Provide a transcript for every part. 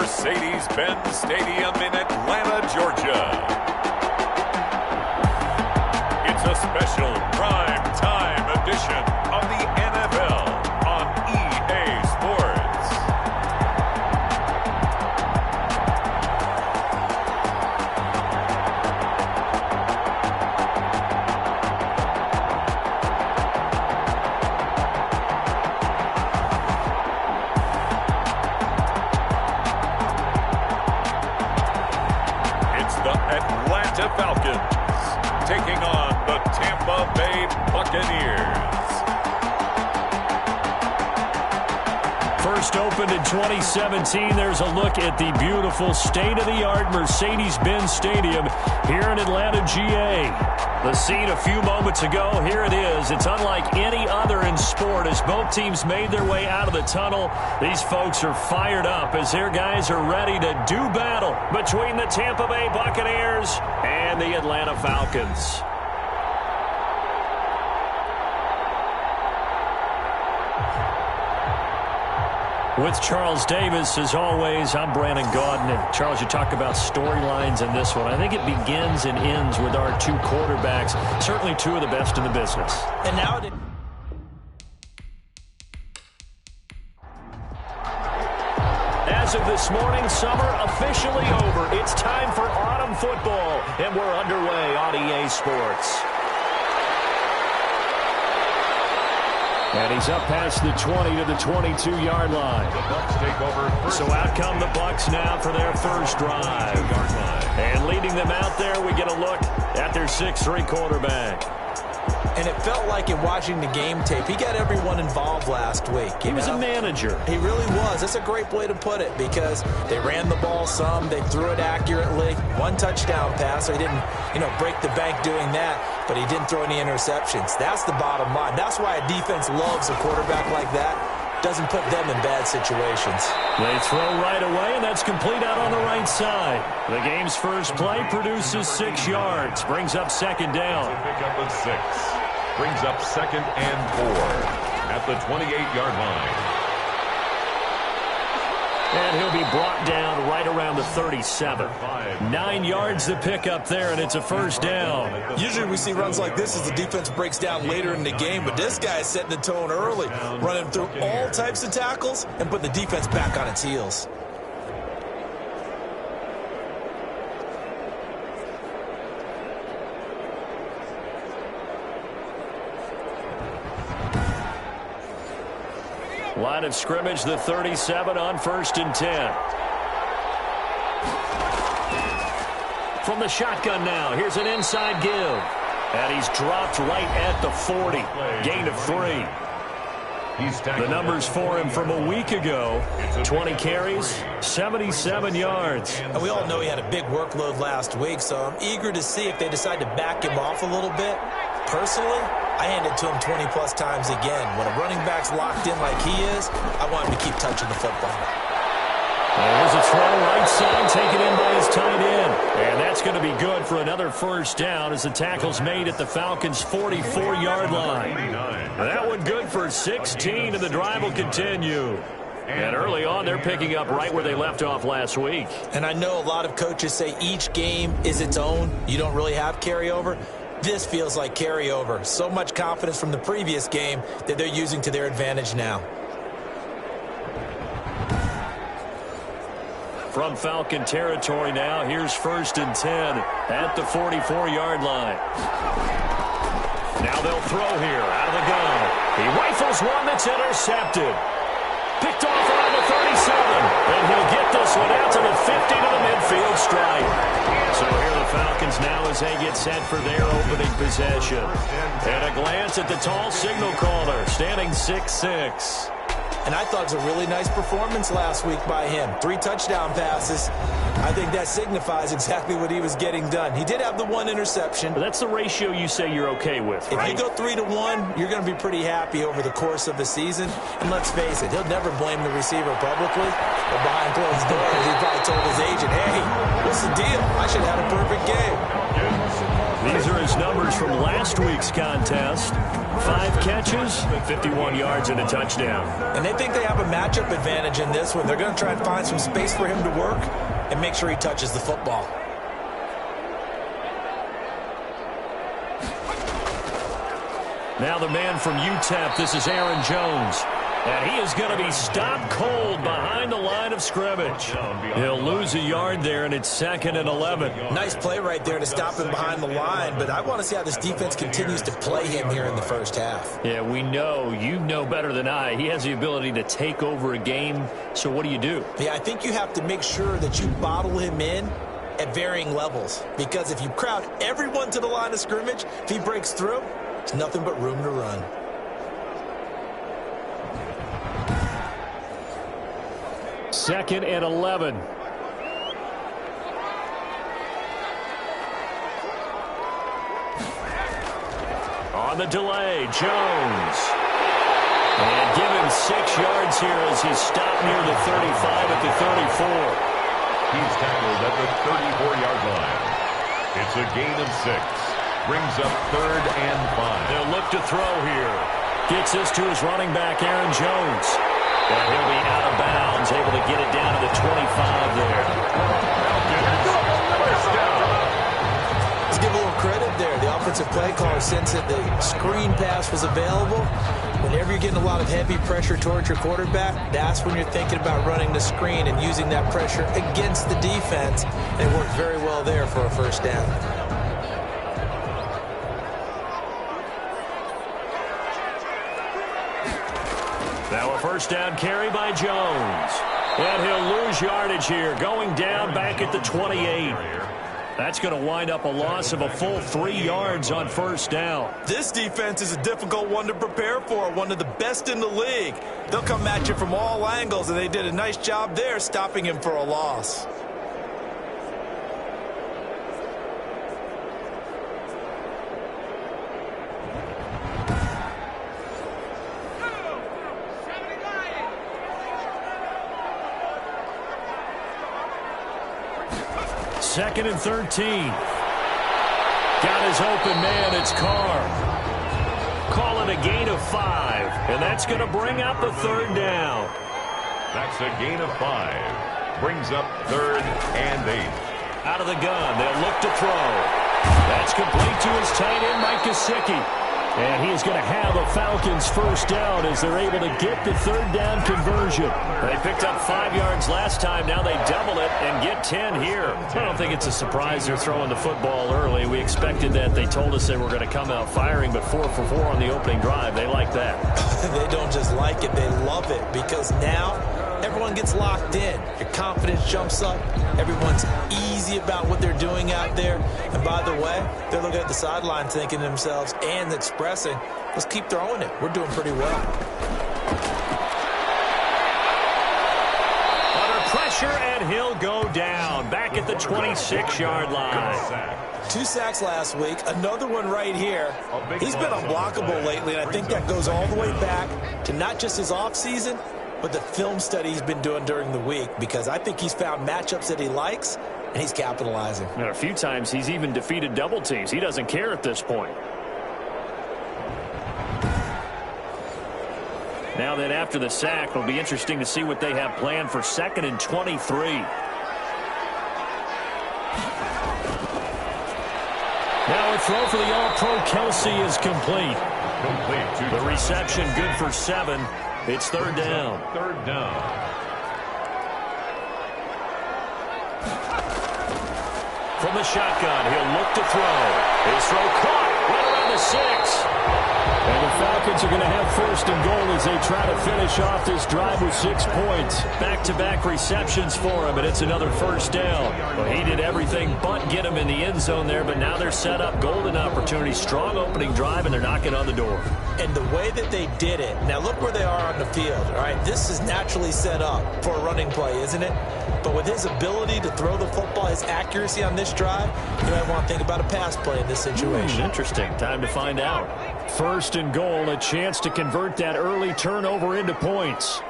Mercedes-Benz Stadium in Atlanta, Georgia. It's a special prime time edition of the NFL on EA Sports. Atlanta Falcons taking on the Tampa Bay Buccaneers. First opened in 2017, there's a look at the beautiful state-of-the-art Mercedes-Benz Stadium here in Atlanta, GA. The scene a few moments ago, here it is. It's unlike any other in sport as both teams made their way out of the tunnel. These folks are fired up as their guys are ready to do battle between the Tampa Bay Buccaneers and the Atlanta Falcons. With Charles Davis, as always, I'm Brandon Gaudin. And Charles, you talk about storylines in this one. I think it begins and ends with our two quarterbacks, certainly two of the best in the business. And now as of this morning, summer officially over. It's time for autumn football, and we're underway on EA Sports. And he's up past the 20 to the 22-yard line. The Bucs take over. So out come the Bucs now for their first drive. And leading them out there, we get a look at their 6'3" quarterback. And it felt like in watching the game tape, he got everyone involved last week. He was a manager. He really was. That's a great way to put it because they ran the ball some. They threw it accurately. One touchdown pass. So he didn't, break the bank doing that, but he didn't throw any interceptions. That's the bottom line. That's why a defense loves a quarterback like that. Doesn't put them in bad situations. They throw right away, and that's complete out on the right side. The game's first play produces 6 yards. Brings up second down. Pick up with 6. Brings up second and 4 at the 28-yard line. And he'll be brought down right around the 37. 9 yards to pick up there, and it's a first down. Usually we see runs like this as the defense breaks down later in the game, but this guy is setting the tone early, running through all types of tackles and putting the defense back on its heels. Line of scrimmage, the 37 on 1st and 10. From the shotgun now, here's an inside give. And he's dropped right at the 40. Gain of 3. The numbers for him from a week ago, 20 carries, 77 yards. And we all know he had a big workload last week, so I'm eager to see if they decide to back him off a little bit. Personally, I hand it to him 20-plus times again. When a running back's locked in like he is, I want him to keep touching the football. There's a throw right side taken in by his tight end. And that's going to be good for another first down as the tackle's made at the Falcons' 44-yard line. That one good for 16, and the drive will continue. And early on, they're picking up right where they left off last week. And I know a lot of coaches say each game is its own. You don't really have carryover. This feels like carryover. So much confidence from the previous game that they're using to their advantage now. From Falcon territory now, here's 1st and 10 at the 44-yard line. Now they'll throw here out of the gun. He rifles one that's intercepted. Picked off around the 37. And he'll get this one out to the 50 to the midfield stripe. So here the Falcons now as they get set for their opening possession. And a glance at the tall signal caller, standing 6'6". And I thought it was a really nice performance last week by him. 3 touchdown passes. I think that signifies exactly what he was getting done. He did have the 1 interception. But that's the ratio you say you're okay with, right? If you go 3-to-1, you're going to be pretty happy over the course of the season. And let's face it, he'll never blame the receiver publicly. But behind closed doors, he probably told his agent, hey, what's the deal? I should have had a perfect game. These are his numbers from last week's contest. 5 catches, 51 yards, and a touchdown. And they think they have a matchup advantage in this one. They're going to try and find some space for him to work and make sure he touches the football. Now the man from UTEP, this is Aaron Jones. And he is going to be stopped cold behind the line of scrimmage. He'll lose a yard there, and it's 2nd and 11. Nice play right there to stop him behind the line, but I want to see how this defense continues to play him here in the first half. Yeah, we know, you know better than I, he has the ability to take over a game, so what do you do? Yeah, I think you have to make sure that you bottle him in at varying levels, because if you crowd everyone to the line of scrimmage, if he breaks through, there's nothing but room to run. Second and 11. On the delay, Jones. And give him 6 yards here as he's stopped near the 35 at the 34. He's tackled at the 34-yard line. It's a gain of 6. Brings up 3rd and 5. They'll look to throw here. Gets this to his running back, Aaron Jones. And he'll be out of bounds, able to get it down to the 25 there. First down. Let's give a little credit there. The offensive play caller, since that the screen pass was available, whenever you're getting a lot of heavy pressure towards your quarterback, that's when you're thinking about running the screen and using that pressure against the defense. And it worked very well there for a first down. Now a first down carry by Jones. And he'll lose yardage here, going down back at the 28. That's going to wind up a loss of a full 3 yards on first down. This defense is a difficult one to prepare for, one of the best in the league. They'll come at you from all angles, and they did a nice job there stopping him for a loss. Second and 13. Got his open man. It's Carr. Call it a gain of 5. And that's going to bring up the 3rd down. That's a gain of 5. Brings up 3rd and 8. Out of the gun. They'll look to throw. That's complete to his tight end, Mike Gesicki. And he is going to have a Falcons first down as they're able to get the 3rd down conversion. They picked up 5 yards last time. Now they double it and get 10 here. I don't think it's a surprise they're throwing the football early. We expected that. They told us they were going to come out firing, but 4 for 4 on the opening drive. They like that. They don't just like it. They love it, because now everyone gets locked in. Your confidence jumps up. Everyone's easy about what they're doing out there. And by the way, they're looking at the sideline thinking to themselves and expressing, let's keep throwing it. We're doing pretty well. Under pressure, and he'll go down. Back at the 26-yard line. 2 sacks last week. Another one right here. He's been unblockable lately, and I think that goes all the way back to not just his offseason, but the film study he's been doing during the week, because I think he's found matchups that he likes, and he's capitalizing. And a few times he's even defeated double teams. He doesn't care at this point. Now then, after the sack, it'll be interesting to see what they have planned for 2nd and 23. Now a throw for the All-Pro Kelsey is complete. The reception good for 7. It's 3rd down. 3rd down. From the shotgun, he'll look to throw. His throw caught right around the 6. And the Falcons are going to have 1st and goal as they try to finish off this drive with 6 points. Back-to-back receptions for him, and it's another 1st down. Well, he did everything but get him in the end zone there, but now they're set up. Golden opportunity, strong opening drive, and they're knocking on the door. And the way that they did it, now look where they are on the field, all right? This is naturally set up for a running play, isn't it? But with his ability to throw the football, his accuracy on this drive, you might want to think about a pass play in this situation. Interesting. Time to find out. 1st and goal, a chance to convert that early turnover into points.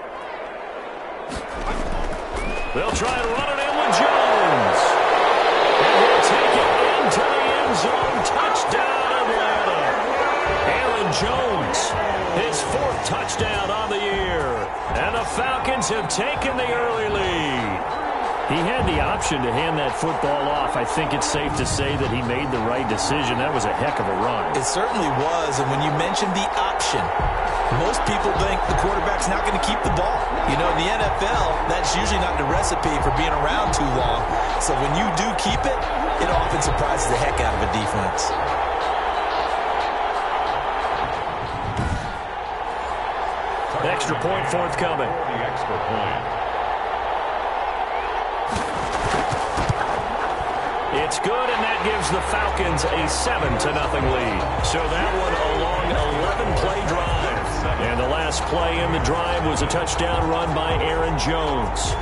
They'll try to run it in with Jones. And he'll take it into the end end zone. Touchdown, Atlanta. Aaron Jones, his 4th touchdown on the year. And the Falcons have taken the early lead. He had the option to hand that football off. I think it's safe to say that he made the right decision. That was a heck of a run. It certainly was, and when you mentioned the option, most people think the quarterback's not going to keep the ball. You know, in the NFL, that's usually not the recipe for being around too long. So when you do keep it, it often surprises the heck out of a defense. Extra point forthcoming. The extra point. It's good, and that gives the Falcons a 7-0 lead. So that one a long 11-play drive. And the last play in the drive was a touchdown run by Aaron Jones.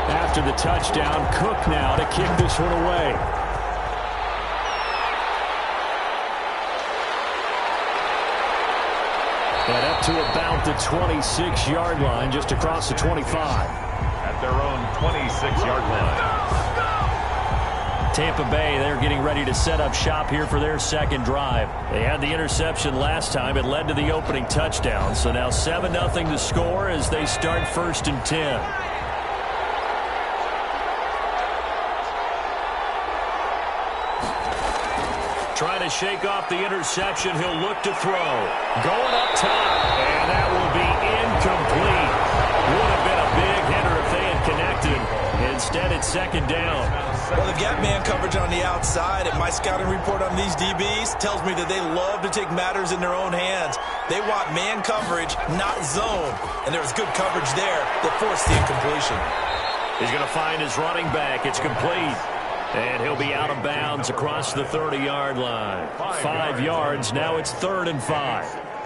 After the touchdown, Cook now to kick this one away. And up to about the 26-yard line, just across the 25. At their own 26-yard line. Tampa Bay, they're getting ready to set up shop here for their second drive. They had the interception last time. It led to the opening touchdown. So now 7-0 to score as they start 1st and 10. Trying to shake off the interception. He'll look to throw. Going up top. And that will be incomplete. Would have been a big hitter if they had connected. Instead, it's 2nd down. Well, the gap man coverage on the outside, and my scouting report on these DBs tells me that they love to take matters in their own hands. They want man coverage, not zone. And there was good coverage there that forced the incompletion. He's going to find his running back. It's complete. And he'll be out of bounds across the 30-yard line. 5 yards. Now it's 3rd and 5.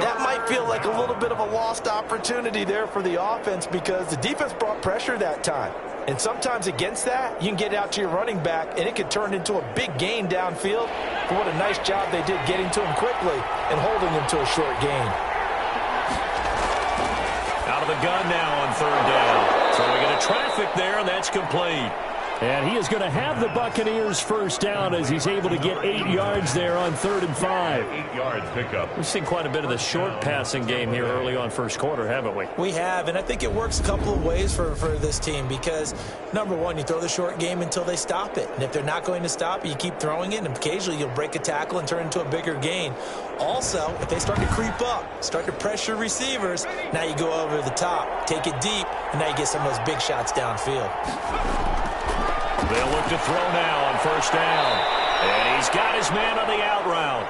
That might feel like a little bit of a lost opportunity there for the offense because the defense brought pressure that time. And sometimes against that, you can get out to your running back, and it could turn into a big gain downfield. But what a nice job they did getting to him quickly and holding him to a short gain. Out of the gun now on 3rd down. So we get a traffic there, and that's complete. And he is going to have the Buccaneers 1st down as he's able to get 8 yards there on 3rd and 5. 8 yards pickup. We've seen quite a bit of the short passing game here early on 1st quarter, haven't we? We have, and I think it works a couple of ways for this team because, number one, you throw the short game until they stop it. And if they're not going to stop it, you keep throwing it, and occasionally you'll break a tackle and turn into a bigger gain. Also, if they start to creep up, start to pressure receivers, now you go over the top, take it deep, and now you get some of those big shots downfield. They'll look to throw now on 1st down. And he's got his man on the out route.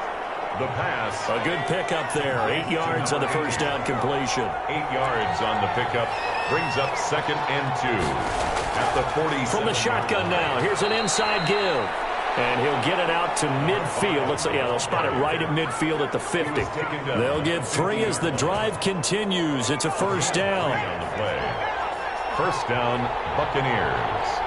The pass. A good pickup there. 8 yards on the 1st down completion. 8 yards on the pickup. Brings up 2nd and 2. At the 40. From the shotgun now. Here's an inside give. And he'll get it out to midfield. They'll spot it right at midfield at the 50. They'll get 3 as the drive continues. It's a 1st down. 1st down, Buccaneers.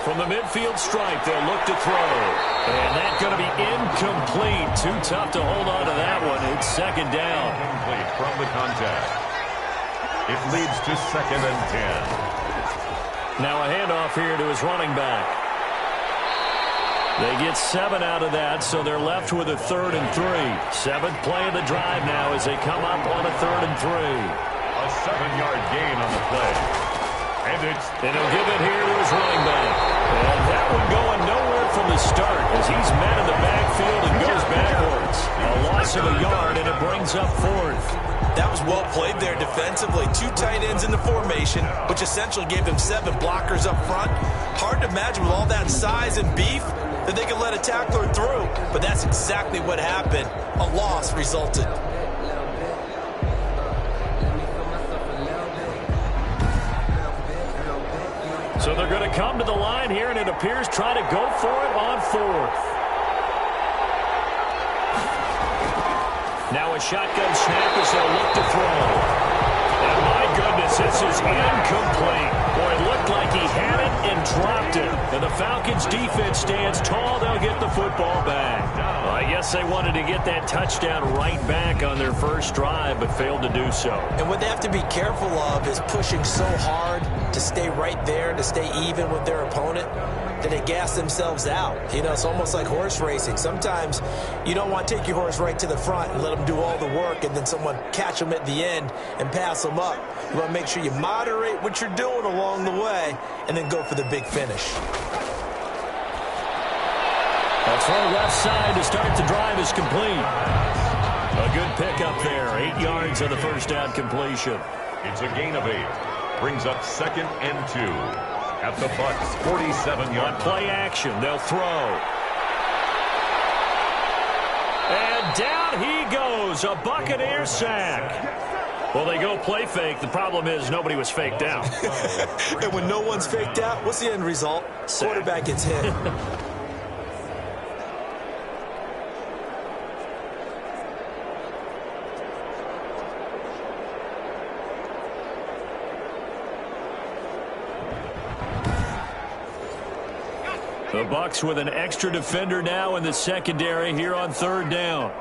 From the midfield stripe, they'll look to throw. And that's going to be incomplete. Too tough to hold on to that one. It's 2nd down. Incomplete from the contact. It leads to 2nd and 10. Now a handoff here to his running back. They get 7 out of that, so they're left with a 3rd and 3. 7th play of the drive now as they come up on a 3rd and 3. A 7-yard gain on the play. And he'll give it here to his running back. And that one going nowhere from the start as he's met in the backfield and goes backwards. A loss of a yard, and it brings up 4th. That was well played there defensively. 2 tight ends in the formation, which essentially gave them 7 blockers up front. Hard to imagine with all that size and beef that they could let a tackler through, but that's exactly what happened. A loss resulted. So they're going to come to the line here, and it appears try to go for it on 4th. Now a shotgun snap as they'll look to throw. And my goodness, This is incomplete. Boy, it looked like he had it and dropped it. And the Falcons defense stands tall. They'll get the football back. Well, I guess they wanted to get that touchdown right back on their first drive, but failed to do so. And what they have to be careful of is pushing so hard to stay right there, to stay even with their opponent, that they gas themselves out. You know, it's almost like horse racing. Sometimes you don't want to take your horse right to the front and let them do all the work and then someone catch them at the end and pass them up. You want to make sure you moderate what you're doing along the way and then go for the big finish. That's our left side to start the drive is complete. A good pickup there. 8 yards on the first down completion. It's a gain of 8. Brings up 2nd and 2. At the Bucs' 47-yard play action. They'll throw. And down he goes. A Buccaneer sack. Well, they go play fake. The problem is nobody was faked out. And when no one's faked out, what's the end result? Sack. Quarterback gets hit. The Bucs with an extra defender now in the secondary here on 3rd down.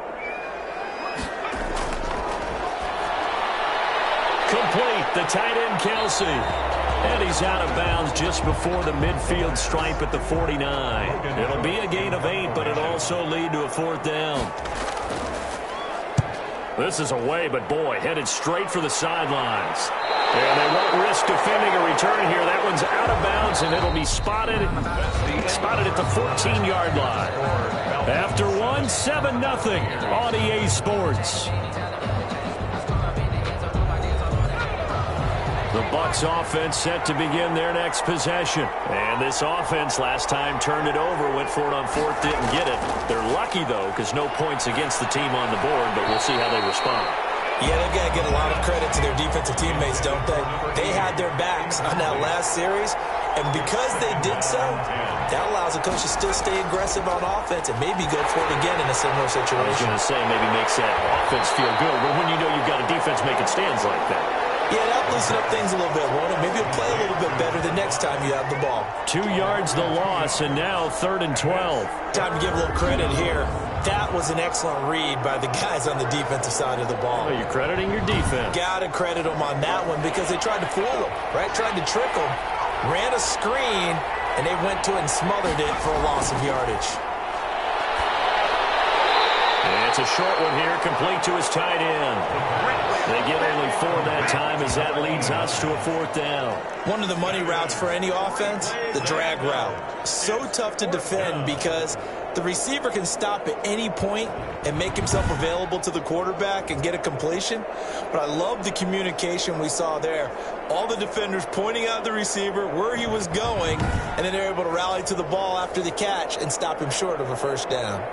Complete, the tight end Kelsey. And he's out of bounds just before the midfield stripe at the 49. It'll be a gain of 8, but it'll also lead to a 4th down. This is away, but boy, headed straight for the sidelines. And they won't risk defending a return here. That one's out of bounds, and it'll be spotted at the 14-yard line. After 7-0 on EA Sports. The Bucs offense set to begin their next possession. And this offense last time turned it over, went for it on 4th, didn't get it. They're lucky, though, because no points against the team on the board, but we'll see how they respond. Yeah, they've got to get a lot of credit to their defensive teammates, don't they? They had their backs on that last series, and because they did so, that allows the coach to still stay aggressive on offense and maybe go for it again in a similar situation. I was going to say maybe makes that offense feel good, but when you know you've got a defense making stands like that. Yeah, that'll loosen up things a little bit, won't it? Maybe you'll play a little bit better the next time you have the ball. 2 yards the loss, and now 3rd and 12. Time to give a little credit here. That was an excellent read by the guys on the defensive side of the ball. Oh, you're crediting your defense. Got to credit them on that one because they tried to fool them, right? Tried to trick them, ran a screen, and they went to it and smothered it for a loss of yardage. And it's a short one here, complete to his tight end. They get only 4 that time as that leads us to a 4th down. One of the money routes for any offense, the drag route. So tough to defend because the receiver can stop at any point and make himself available to the quarterback and get a completion. But I love the communication we saw there. All the defenders pointing out the receiver, where he was going, and then they're able to rally to the ball after the catch and stop him short of a 1st down.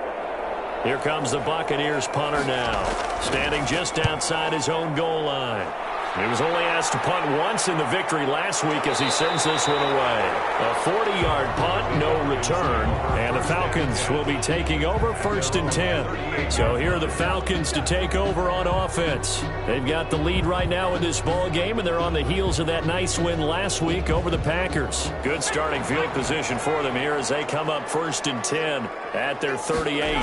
Here comes the Buccaneers punter now, standing just outside his own goal line. He was only asked to punt once in the victory last week as he sends this one away. A 40-yard punt, no return, and the Falcons will be taking over 1st and 10. So here are the Falcons to take over on offense. They've got the lead right now in this ball game, and they're on the heels of that nice win last week over the Packers. Good starting field position for them here as they come up 1st and 10 at their 38.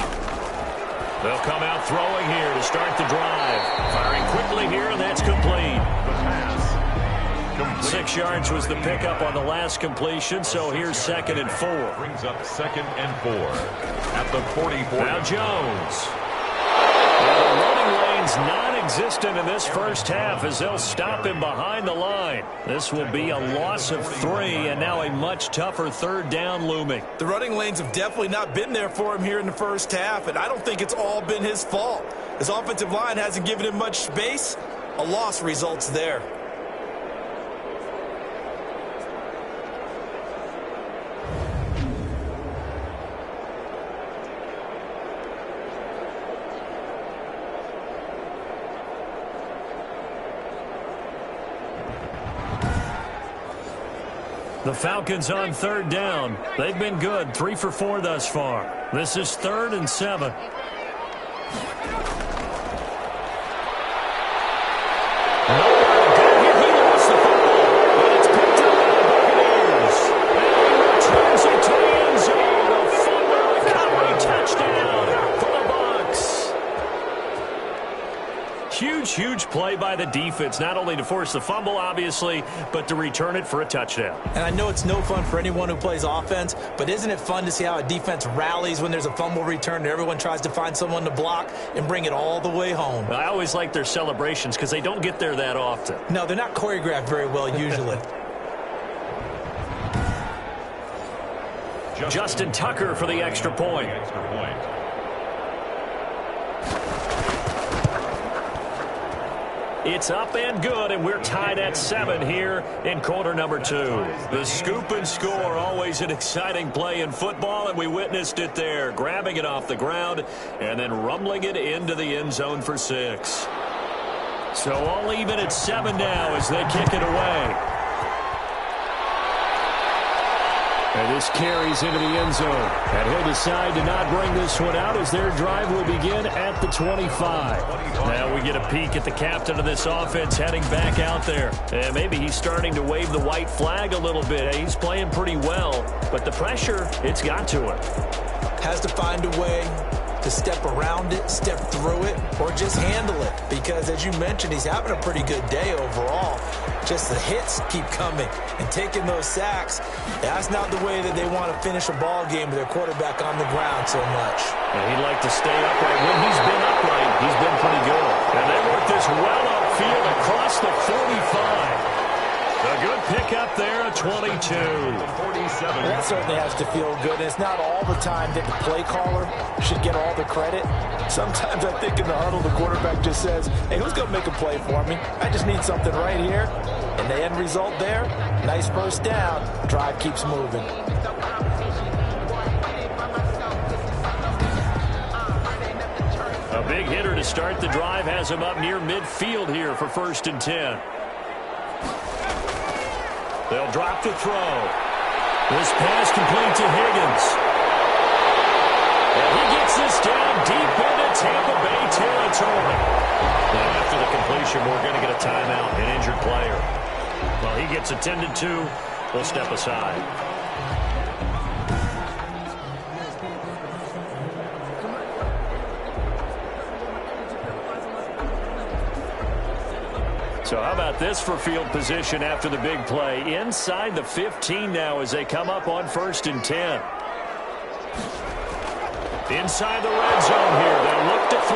They'll come out throwing here to start the drive. Firing quickly here, and that's complete. 6 yards was the pickup on the last completion, so here's 2nd and 4. Brings up 2nd and 4 at the 44. Now Jones. And the running lane's non-existent in this first half as they'll stop him behind the line. This will be a loss of 3, and now a much tougher 3rd down looming. The running lanes have definitely not been there for him here in the first half, and I don't think it's all been his fault. His offensive line hasn't given him much space. A loss results there. The Falcons on 3rd down. They've been good, 3 for 4 thus far. This is 3rd and 7. He lost the huge play by the defense, not only to force the fumble, obviously, but to return it for a touchdown. And I know it's no fun for anyone who plays offense, but isn't it fun to see how a defense rallies when there's a fumble return and everyone tries to find someone to block and bring it all the way home? I always like their celebrations because they don't get there that often. No, they're not choreographed very well usually. Justin Tucker for the extra point. It's up and good, and we're tied at 7 here in quarter number 2. The scoop and score, always an exciting play in football, and we witnessed it there, grabbing it off the ground and then rumbling it into the end zone for 6. So all even at 7 now as they kick it away. And this carries into the end zone. And he'll decide to not bring this one out as their drive will begin at the 25. Now we get a peek at the captain of this offense heading back out there. And maybe he's starting to wave the white flag a little bit. He's playing pretty well, but the pressure, it's got to him. Has to find a way to step around it, step through it, or just handle it. Because, as you mentioned, he's having a pretty good day overall. Just the hits keep coming and taking those sacks. That's not the way that they want to finish a ball game with their quarterback on the ground so much. And he'd like to stay upright. When he's been upright, he's been pretty good. And they work this well upfield across the 45. A good pickup there at 22. That certainly has to feel good. And it's not all the time that the play caller should get all the credit. Sometimes I think in the huddle, the quarterback just says, hey, who's going to make a play for me? I just need something right here. And the end result there, nice first down. Drive keeps moving. A big hitter to start the drive has him up near midfield here for 1st and 10. They'll drop the throw. This pass complete to Higgins. And he gets this down deep into Tampa Bay territory. And after the completion, we're going to get a timeout, an injured player. Well, he gets attended to. We'll step aside. So how about this for field position after the big play? Inside the 15 now as they come up on 1st and 10. Inside the red zone here. They'll look to throw.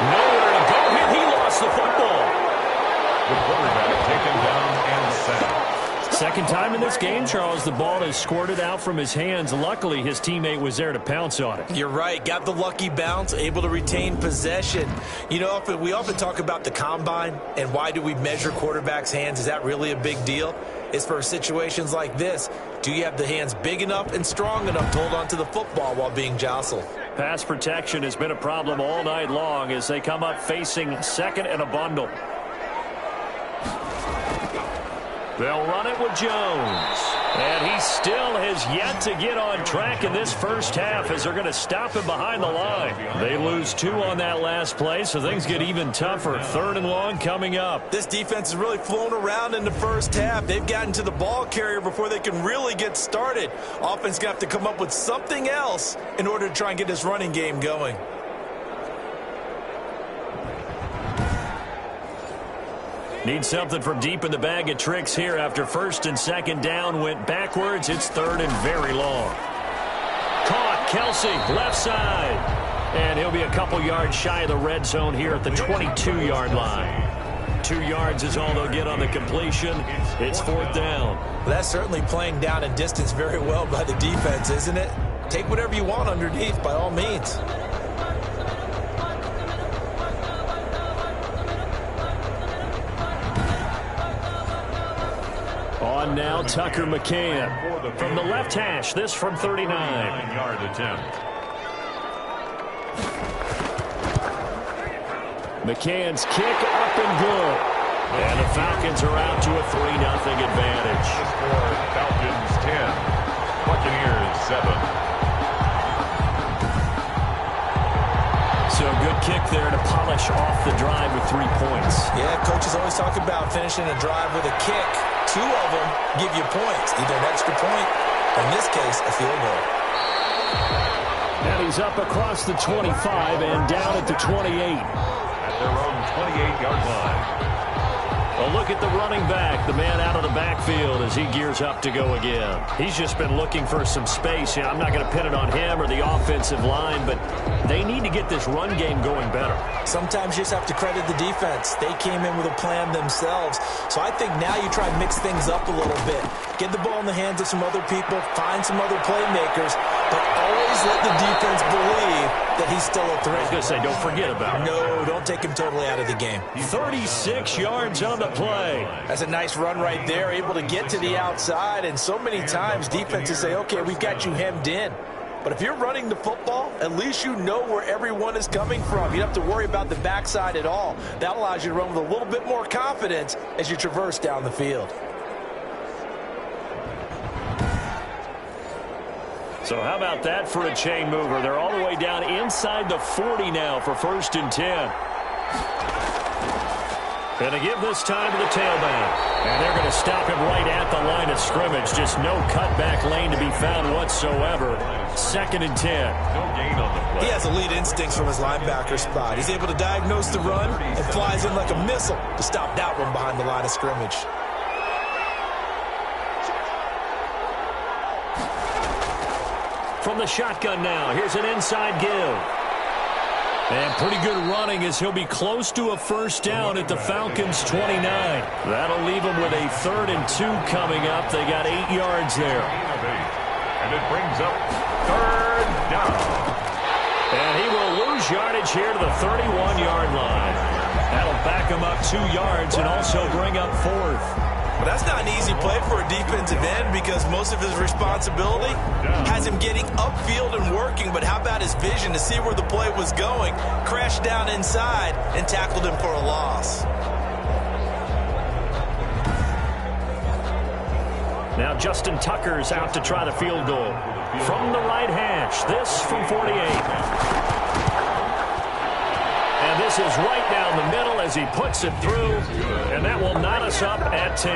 Nowhere to go here. He lost the football. The quarterback taken down and sacked. Second time in this game, Charles, the ball has squirted out from his hands. Luckily, his teammate was there to pounce on it. You're right. Got the lucky bounce, able to retain possession. You know, we often talk about the combine and why do we measure quarterbacks' hands. Is that really a big deal? It's for situations like this. Do you have the hands big enough and strong enough to hold on to the football while being jostled? Pass protection has been a problem all night long as they come up facing second and a bundle. They'll run it with Jones. And he still has yet to get on track in this first half as they're going to stop him behind the line. They lose 2 on that last play, so things get even tougher. 3rd and long coming up. This defense has really flown around in the first half. They've gotten to the ball carrier before they can really get started. Offense got to come up with something else in order to try and get this running game going. Need something from deep in the bag of tricks here after 1st and 2nd down went backwards. It's 3rd and very long. Caught, Kelsey, left side. And he'll be a couple yards shy of the red zone here at the 22-yard line. 2 yards is all they'll get on the completion. It's 4th down. Well, that's certainly playing down and distance very well by the defense, isn't it? Take whatever you want underneath by all means. On now, Tucker McCann. From the left hash, this from 39. 9-yard attempt. McCann's kick up and good. And the Falcons are out to a 3-0 advantage. The score, Falcons 10, Buccaneers 7. So a good kick there to polish off the drive with 3 points. Yeah, coaches always talk about finishing a drive with a kick. 2 of them give you points, either an extra point, or in this case, a field goal. And he's up across the 25 and down at the 28. At their own 28-yard line. Well, look at the running back, the man out of the backfield as he gears up to go again. He's just been looking for some space. I'm not going to pin it on him or the offensive line, but they need to get this run game going better. Sometimes you just have to credit the defense. They came in with a plan themselves. So I think now you try to mix things up a little bit. Get the ball in the hands of some other people, find some other playmakers, but always let the defense believe that he's still a threat. I was going to say, don't forget about it. No, don't take him totally out of the game. 36 yards on the play. That's a nice run right there, able to get to the outside, and so many times defenses say, okay, we've got you hemmed in. But if you're running the football, at least you know where everyone is coming from. You don't have to worry about the backside at all. That allows you to run with a little bit more confidence as you traverse down the field. So how about that for a chain mover? They're all the way down inside the 40 now for 1st and 10. Going to give this time to the tailback. And they're going to stop him right at the line of scrimmage. Just no cutback lane to be found whatsoever. 2nd and 10. No gain on the play. He has elite instincts from his linebacker spot. He's able to diagnose the run and flies in like a missile to stop that one behind the line of scrimmage. From the shotgun now, here's an inside give. And pretty good running as he'll be close to a 1st down at the Falcons' 29. That'll leave him with a 3rd and 2 coming up. They got 8 yards there. And it brings up 3rd down. And he will lose yardage here to the 31-yard line. That'll back him up 2 yards and also bring up 4th. But that's not an easy play for a defensive end because most of his responsibility has him getting upfield and working. But how about his vision to see where the play was going, crashed down inside, and tackled him for a loss. Now Justin Tucker's out to try the field goal. From the right hash, this from 48. And this is right down the middle as he puts it through. And that will knot us up at 10.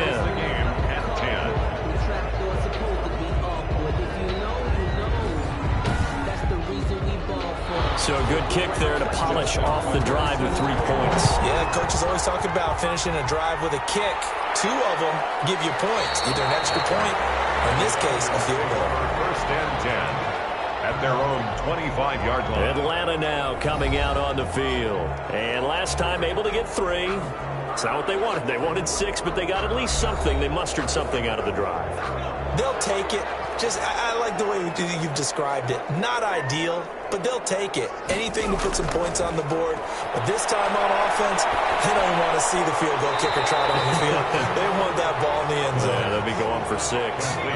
So a good kick there to polish off the drive with 3 points. Yeah, coach is always talking about finishing a drive with a kick. 2 of them give you points, either an extra point, or in this case, a field goal. 1st and 10. At their own 25-yard line. Atlanta now coming out on the field. And last time able to get 3. It's not what they wanted. They wanted 6, but they got at least something. They mustered something out of the drive. They'll take it. I like the way you've described it. Not ideal, but they'll take it. Anything to put some points on the board. But this time on offense, they don't want to see the field goal kicker trot on the field. They want that ball in the end zone. Yeah, they'll be going for 6.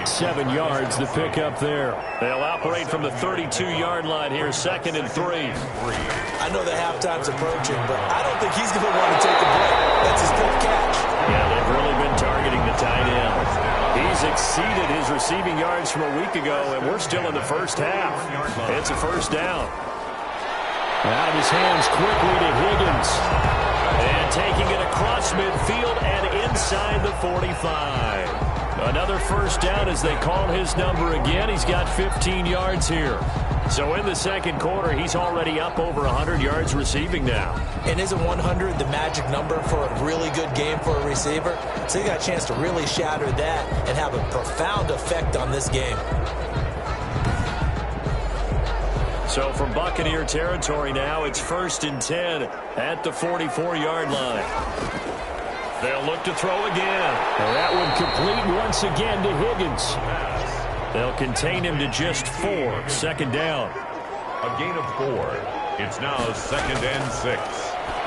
7 yards to pick up there. They'll operate from the 32-yard line here, 2nd and 3. I know the halftime's approaching, but I don't think he's going to want to take a break. That's his 5th catch. Yeah, they've really been targeting the tight end. He's exceeded his receiving yards from a week ago, and we're still in the 1st half. It's a 1st down. Out of his hands quickly to Higgins. And taking it across midfield and inside the 45. Another 1st down as they call his number again. He's got 15 yards here. So in the 2nd quarter, he's already up over 100 yards receiving now. And isn't 100 the magic number for a really good game for a receiver? So he got a chance to really shatter that and have a profound effect on this game. So from Buccaneer territory now, it's 1st and 10 at the 44-yard line. They'll look to throw again. And that one complete once again to Higgins. They'll contain him to just 4. 2nd down. A gain of 4. It's now 2nd and 6.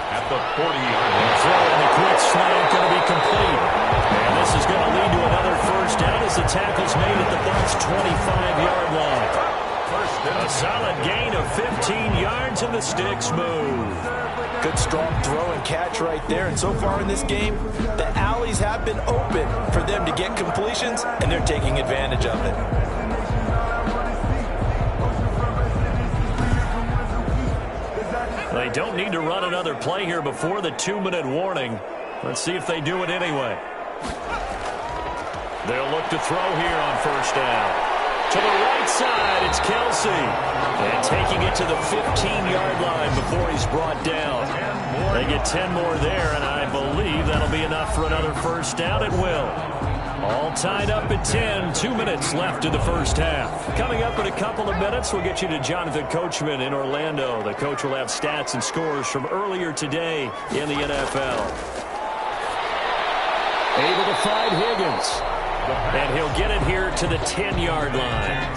At the 40-yard line. Throw in the quick slant going to be complete. And this is going to lead to another 1st down as the tackle's made at the Bucs' 25-yard line. A solid gain of 15 yards and the sticks move. Good strong throw and catch right there. And so far in this game, the alleys have been open for them to get completions, and they're taking advantage of it. They don't need to run another play here before the 2-minute warning. Let's see if they do it anyway. They'll look to throw here on 1st down. To the right side, it's Kelsey. And taking it to the 15-yard line before he's brought down. They get 10 more there, and I believe that'll be enough for another first down. It will. All tied up at 10. 2 minutes left in the first half. Coming up in a couple of minutes, we'll get you to Jonathan Coachman in Orlando. The coach will have stats and scores from earlier today in the NFL. Able to find Higgins. And he'll get it here to the 10-yard line.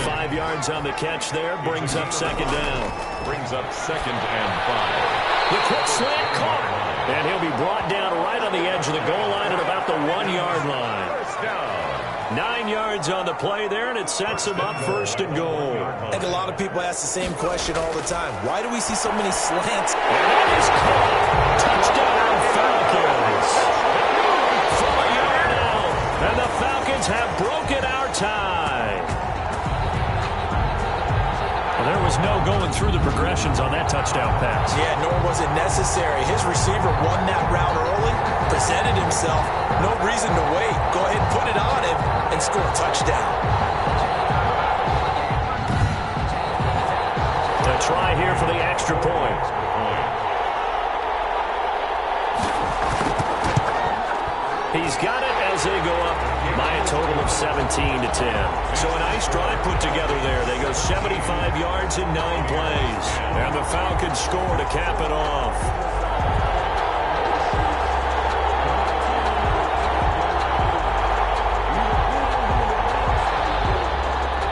5 yards on the catch there. Brings up second down. Brings up 2nd and 5. The quick slant caught. And he'll be brought down right on the edge of the goal line at about the 1-yard line. First down. 9 yards on the play there, and it sets him up first and goal. I think a lot of people ask the same question all the time. Why do we see so many slants? And that is caught. Touchdown, Falcons. From a yard out, and the Falcons have broken our tie. Well, there was no going through the progressions on that touchdown pass. Yeah, nor was it necessary. His receiver won that route early, presented himself. No reason to wait. Go ahead, put it on him, and score a touchdown. To try here for the extra point. He's got it as they go up by a total of 17-10. So a nice drive put together there. They go 75 yards in 9 plays. And the Falcons score to cap it off.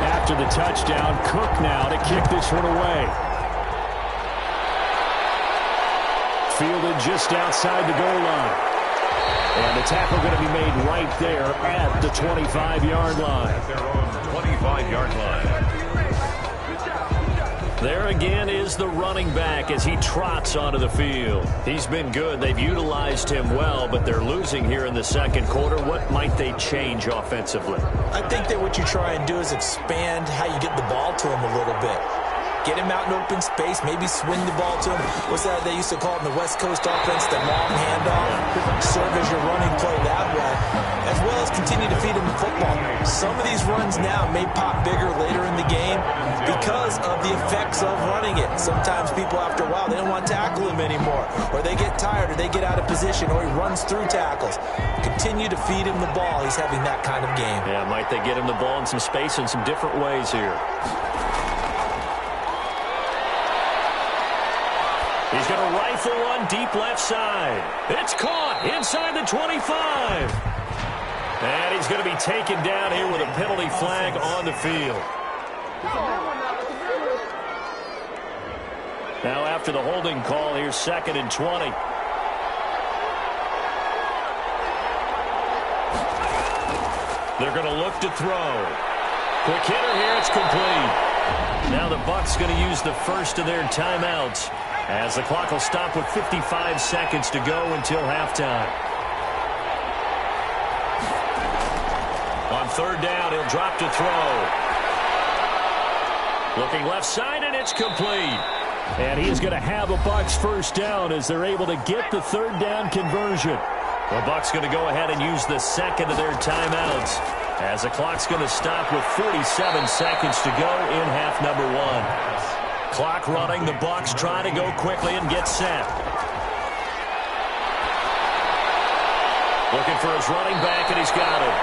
After the touchdown, Cook now to kick this one away. Fielded just outside the goal line. And the tackle going to be made right there at the 25-yard line. At their own 25-yard line. There again is the running back as he trots onto the field. He's been good. They've utilized him well, but they're losing here in the second quarter. What might they change offensively? I think that what you try and do is expand how you get the ball to him a little bit. Get him out in open space, maybe swing the ball to him. What's that they used to call it in the West Coast offense, the long handoff? Serve as your running play that way, as well as continue to feed him the football. Some of these runs now may pop bigger later in the game because of the effects of running it. Sometimes people, after a while, they don't want to tackle him anymore, or they get tired, or they get out of position, or he runs through tackles. Continue to feed him the ball. He's having that kind of game. Yeah, might they get him the ball in some space in some different ways here. He's going to rifle one deep left side. It's caught inside the 25. And he's going to be taken down here with a penalty flag on the field. Now after the holding call, here's 2nd and 20. They're going to look to throw. Quick hitter here, it's complete. Now the Bucs going to use the first of their timeouts, as the clock will stop with 55 seconds to go until halftime. On 3rd down, he'll drop to throw. Looking left side, and it's complete. And he is going to have a Bucs first down as they're able to get the 3rd down conversion. The Bucs going to go ahead and use the second of their timeouts, as the clock's going to stop with 47 seconds to go in half number 1. Clock running, the Bucs try to go quickly and get set. Looking for his running back, and he's got it.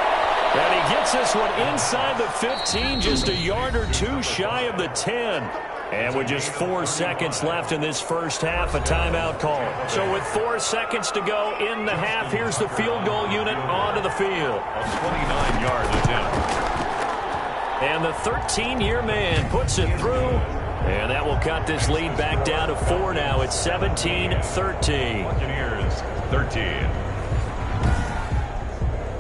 And he gets this one inside the 15, just a yard or two shy of the 10. And with just 4 seconds left in this first half, a timeout call. So with 4 seconds to go in the half, here's the field goal unit onto the field. A 29-yard attempt. And the 13-year man puts it through. And that will cut this lead back down to 4 now. It's 17-13. Buccaneers 13.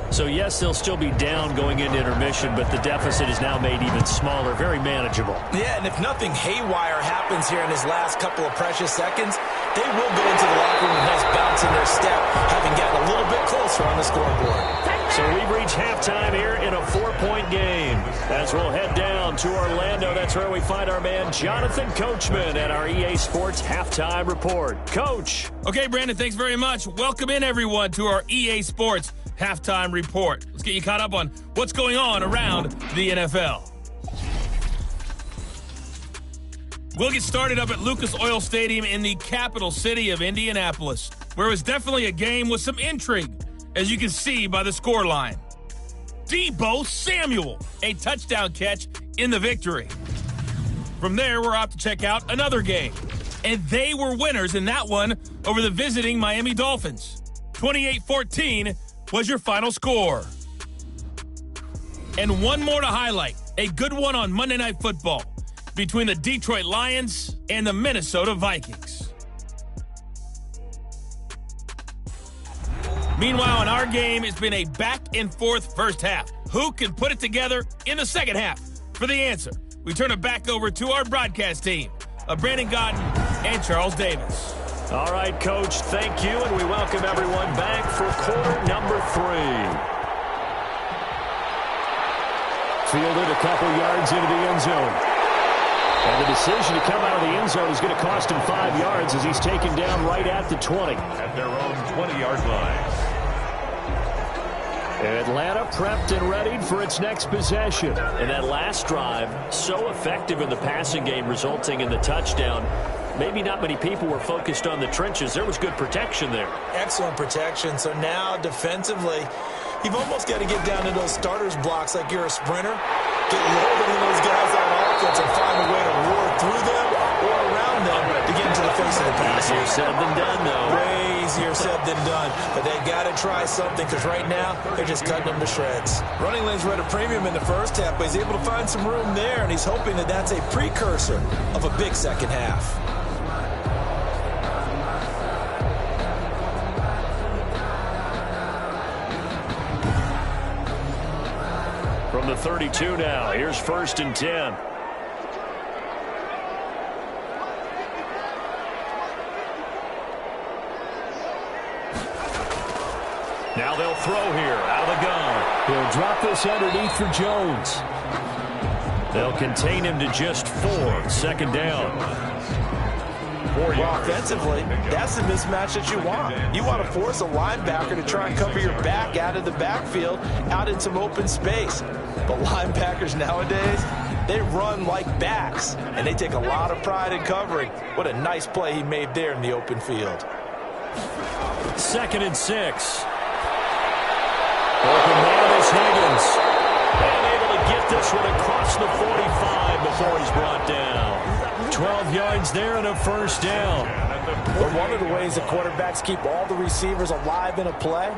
So, yes, they'll still be down going into intermission, but the deficit is now made even smaller, very manageable. Yeah, and if nothing haywire happens here in his last couple of precious seconds, they will go into the locker room with a nice bounce in their step, having gotten a little bit closer on the scoreboard. So we've reached halftime here in a 4-point game. As we'll head down to Orlando, that's where we find our man Jonathan Coachman at our EA Sports Halftime Report. Coach. Okay, Brandon, thanks very much. Welcome in, everyone, to our EA Sports Halftime Report. Let's get you caught up on what's going on around the NFL. We'll get started up at Lucas Oil Stadium in the capital city of Indianapolis, where it was definitely a game with some intrigue, as you can see by the scoreline. Deebo Samuel, a touchdown catch in the victory. From there, we're off to check out another game. And they were winners in that one over the visiting Miami Dolphins. 28-14 was your final score. And one more to highlight. A good one on Monday Night Football between the Detroit Lions and the Minnesota Vikings. Meanwhile, in our game, it's been a back-and-forth first half. Who can put it together in the second half? For the answer, we turn it back over to our broadcast team of Brandon Godden and Charles Davis. All right, Coach, thank you, and we welcome everyone back for quarter number 3. Fielded a couple yards into the end zone. And the decision to come out of the end zone is going to cost him 5 yards as he's taken down right at the 20. At their own 20-yard line. Atlanta prepped and readied for its next possession. And that last drive, so effective in the passing game, resulting in the touchdown. Maybe not many people were focused on the trenches. There was good protection there. Excellent protection. So now defensively, you've almost got to get down to those starters blocks like you're a sprinter. Get lower than those guys on offense and find a way to roar through them or around them to get into the face of the pass. Easier said than done, though. Way easier said than done. But they got to try something because right now they're just cutting them to shreds. Running lanes were at a premium in the first half, but he's able to find some room there, and he's hoping that that's a precursor of a big second half. From the 32 now, here's 1st and 10. Now they'll throw here out of the gun. He'll drop this underneath for Jones. They'll contain him to just 4. 2nd down. Well, offensively, that's the mismatch that you want. You want to force a linebacker to try and cover your back out of the backfield, out in some open space. But linebackers nowadays, they run like backs, and they take a lot of pride in covering. What a nice play he made there in the open field. 2nd and 6. Open man is Higgins. And able to get this one across the 45 before he's brought down. 12 yards there and a 1st down. But one of the ways that quarterbacks keep all the receivers alive in a play,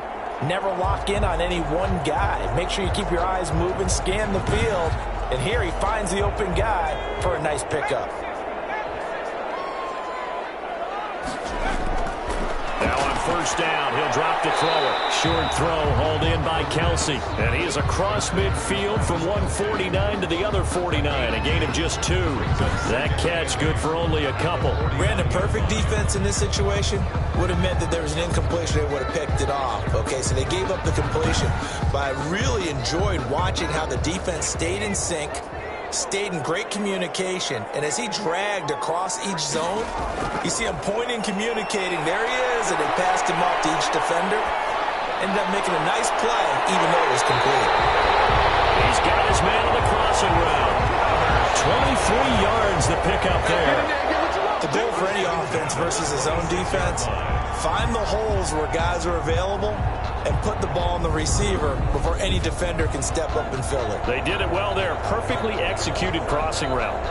never lock in on any one guy. Make sure you keep your eyes moving, scan the field, and here he finds the open guy for a nice pickup. Now on 1st down, he'll drop to throw it. Short throw hauled in by Kelsey. And he is across midfield from 149 to the other 49. A gain of just 2. That catch good for only a couple. Ran a perfect defense in this situation. Would have meant that there was an incompletion. They would have picked it off. Okay, so they gave up the completion. But I really enjoyed watching how the defense stayed in sync, stayed in great communication, and as he dragged across each zone, you see him pointing, communicating. There he is, and they passed him off to each defender. Ended up making a nice play, even though it was complete. He's got his man on the crossing route. 23 yards the pickup there. The goal for any offense versus his own defense, find the holes where guys are available and put the ball on the receiver before any defender can step up and fill it. They did it well there. Perfectly executed crossing route.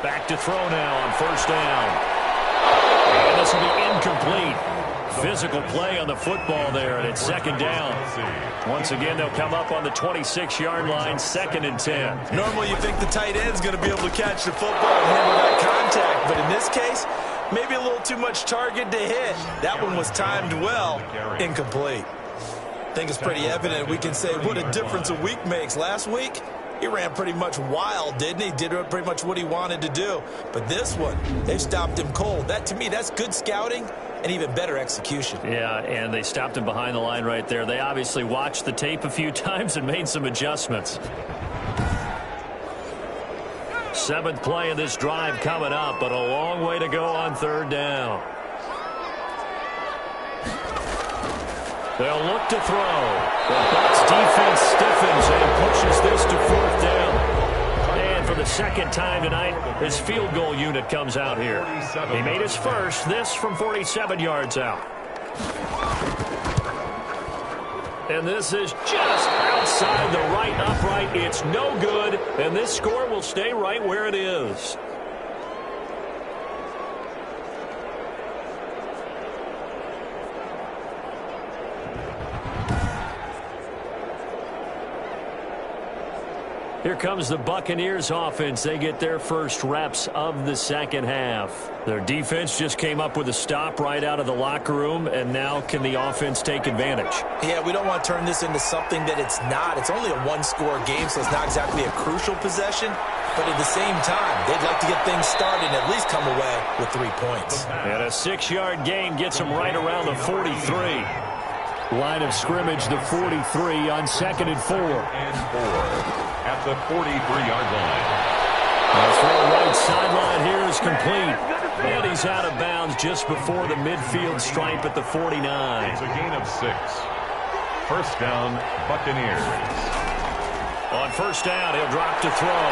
Back to throw now on 1st down. And this will be incomplete. Physical play on the football there, and it's 2nd down. Once again, they'll come up on the 26-yard line, 2nd and 10. Normally you think the tight end's going to be able to catch the football and handle that contact, but in this case, maybe a little too much target to hit. That one was timed well, incomplete. I think it's pretty evident we can say what a difference a week makes. Last week, he ran pretty much wild, didn't he? Did pretty much what he wanted to do. But this one, they stopped him cold. That, to me, that's good scouting and even better execution. Yeah, and they stopped him behind the line right there. They obviously watched the tape a few times and made some adjustments. Seventh play of this drive coming up, but a long way to go on third down. They'll look to throw. The Bucs defense stiffens and pushes this to fourth down. And for the second time tonight, his field goal unit comes out here. He made his first, this from 47 yards out. And this is just outside the right upright. It's no good, and this score will stay right where it is. Here comes the Buccaneers offense. They get their first reps of the second half. Their defense just came up with a stop right out of the locker room, and now can the offense take advantage? Yeah, we don't want to turn this into something that it's not. It's only a one-score game, so it's not exactly a crucial possession. But at the same time, they'd like to get things started and at least come away with 3 points. And a 6-yard gain gets them right around the 43. Line of scrimmage, the 43 on 2nd and 4. At the 43-yard line. The throw right sideline here is complete. And he's out of bounds just before the midfield stripe at the 49. It's a gain of 6. First down, Buccaneers. On first down, he'll drop to throw.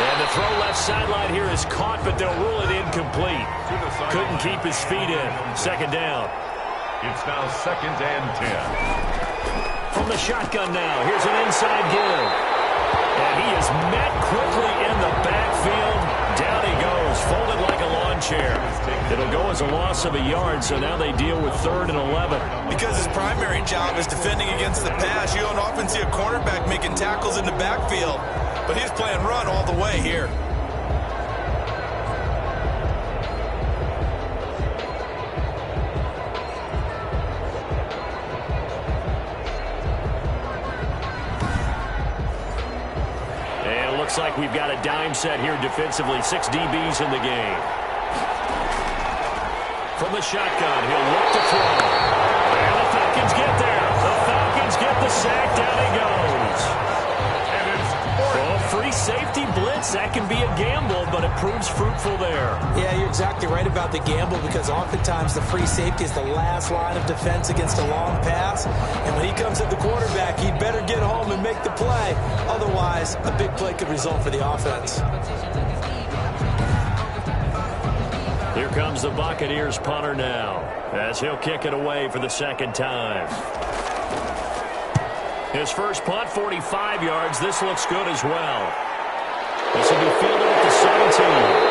And the throw left sideline here is caught, but they'll rule it incomplete. Couldn't keep his feet in. Second down. It's now 2nd and 10. From the shotgun now, here's an inside give. And he is met quickly in the backfield. Down he goes, folded like a lawn chair. It'll go as a loss of a yard, so now they deal with 3rd and 11. Because his primary job is defending against the pass, you don't often see a cornerback making tackles in the backfield. But he's playing run all the way here. Looks like we've got a dime set here defensively. 6 DBs in the game. From the shotgun, he'll look to throw. And the Falcons get there. The Falcons get the sack. Down he goes. And it's free safety blitz. That can be a gamble, but it proves fruitful there. Yeah, you're exactly right about the gamble because oftentimes the free safety is the last line of defense against a long pass. And when he comes at the quarterback, he'd better get home and make the play. Otherwise, a big play could result for the offense. Here comes the Buccaneers punter now as he'll kick it away for the second time. His first punt, 45 yards. This looks good as well. This will be fielded at the 17.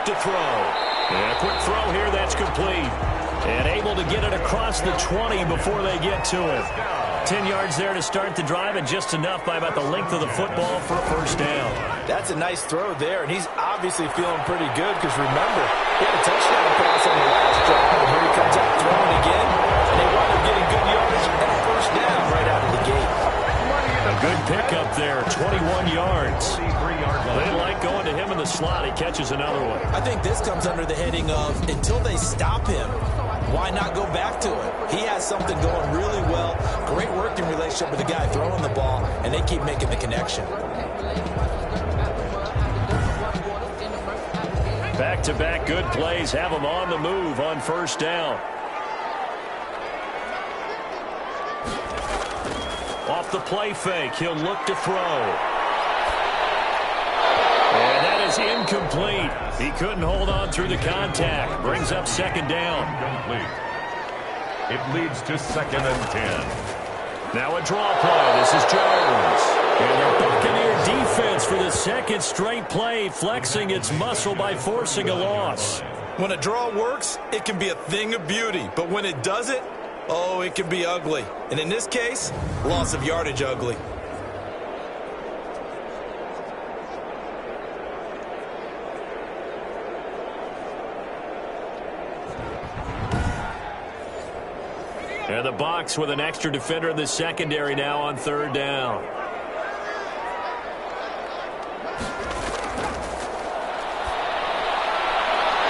To throw. And a quick throw here that's complete. And able to get it across the 20 before they get to it. 10 yards there to start the drive and just enough by about the length of the football for a first down. That's a nice throw there, and he's obviously feeling pretty good because remember, he had a touchdown pass on the last drive, and here he comes out throwing again, and they wind up getting good yardage and a first down right out of the gate. A good pickup there, 21 yards. They like going to him in the slot. He catches another one. I think this comes under the heading of until they stop him, why not go back to it? He has something going really well. Great working relationship with the guy throwing the ball, and they keep making the connection. Back-to-back good plays have him on the move on first down. Off the play fake, he'll look to throw. And that is incomplete. He couldn't hold on through the contact. Brings up second down. Complete. It leads to 2nd and 10. Now a draw play. This is Jones. And the Buccaneer defense for the second straight play, flexing its muscle by forcing a loss. When a draw works, it can be a thing of beauty. But when it doesn't, oh, it can be ugly. And in this case, loss of yardage ugly. And the Bucs with an extra defender in the secondary now on third down.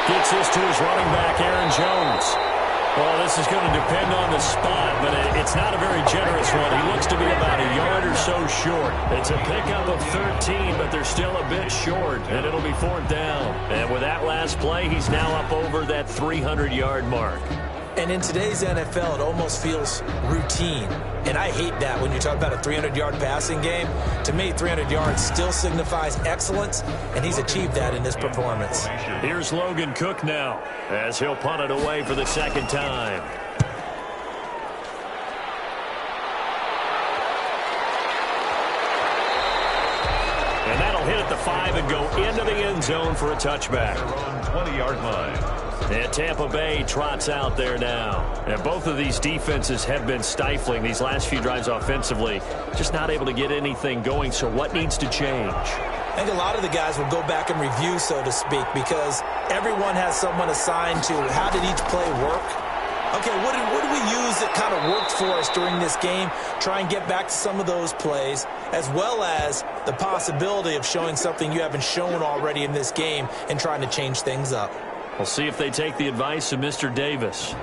Gets this to his running back, Aaron Jones. Well, this is going to depend on the spot, but it's not a very generous one. He looks to be about a yard or so short. It's a pickup of 13, but they're still a bit short, and it'll be fourth down. And with that last play, he's now up over that 300-yard mark. And in today's NFL, it almost feels routine. And I hate that when you talk about a 300-yard passing game. To me, 300 yards still signifies excellence, and he's achieved that in this performance. Here's Logan Cook now, as he'll punt it away for the second time. And that'll hit at the 5 and go into the end zone for a touchback. 20-yard line. And Tampa Bay trots out there now. And both of these defenses have been stifling these last few drives offensively. Just not able to get anything going, so what needs to change? I think a lot of the guys will go back and review, so to speak, because everyone has someone assigned to how did each play work. Okay, what did we use that kind of worked for us during this game? Try and get back to some of those plays, as well as the possibility of showing something you haven't shown already in this game and trying to change things up. We'll see if they take the advice of Mr. Davis.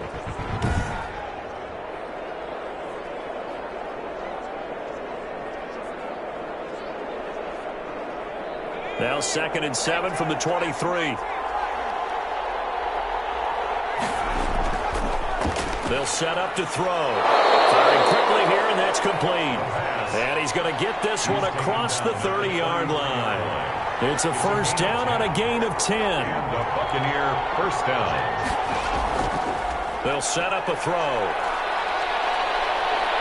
Now 2nd and 7 from the 23. They'll set up to throw. Firing quickly here, and that's complete. And he's going to get this one across the 30-yard line. It's a first down on a gain of 10. And the Buccaneer first down. They'll set up a throw.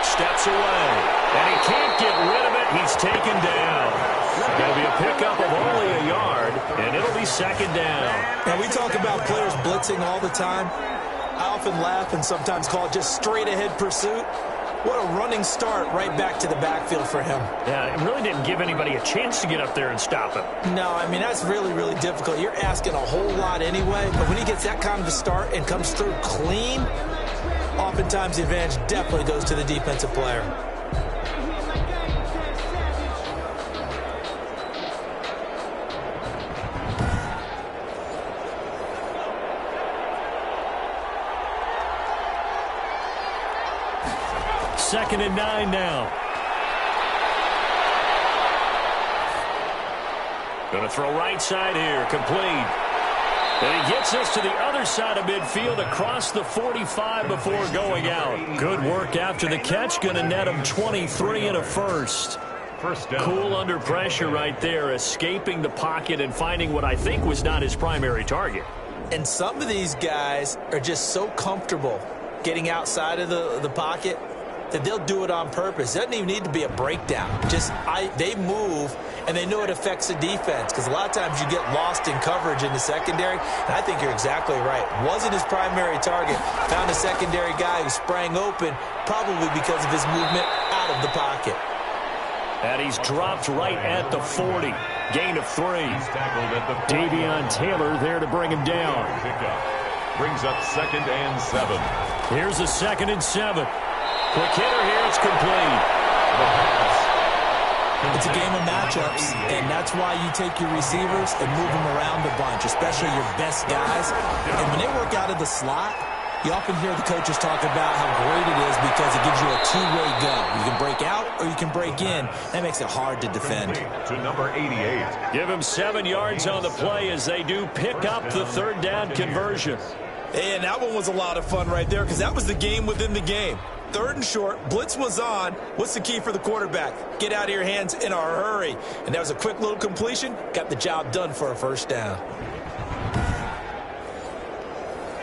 Steps away. And he can't get rid of it. He's taken down. It'll be a pickup of only a yard, and it'll be second down. And we talk about players blitzing all the time. I often laugh and sometimes call it just straight-ahead pursuit. What a running start right back to the backfield for him. Yeah, it really didn't give anybody a chance to get up there and stop him. No, I mean, that's really, really difficult. You're asking a whole lot anyway, but when he gets that kind of a start and comes through clean, oftentimes the advantage definitely goes to the defensive player. Second and 9 now. Going to throw right side here, complete. And he gets us to the other side of midfield across the 45 before going out. Good work after the catch, going to net him 23 and a first. First down. Cool under pressure right there, escaping the pocket and finding what I think was not his primary target. And some of these guys are just so comfortable getting outside of the pocket that they'll do it on purpose. It doesn't even need to be a breakdown. They move, and they know it affects the defense, because a lot of times you get lost in coverage in the secondary, and I think you're exactly right. Wasn't his primary target. Found a secondary guy who sprang open, probably because of his movement out of the pocket. And he's dropped right at the 40. Gain of 3. He's tackled at the 40. Davion Taylor there to bring him down. Pickup. Brings up 2nd and 7. Here's a 2nd and 7. Quick hitter here, it's complete. It's a game of matchups, and that's why you take your receivers and move them around a bunch, especially your best guys. And when they work out of the slot, you often hear the coaches talk about how great it is because it gives you a two-way go. You can break out or you can break in. That makes it hard to defend. To number 88. Give him 7 yards on the play as they do pick up the third down conversion. And that one was a lot of fun right there because that was the game within the game. 3rd and short, blitz was on. What's the key for the quarterback? Get out of your hands in a hurry. And that was a quick little completion. Got the job done for a first down.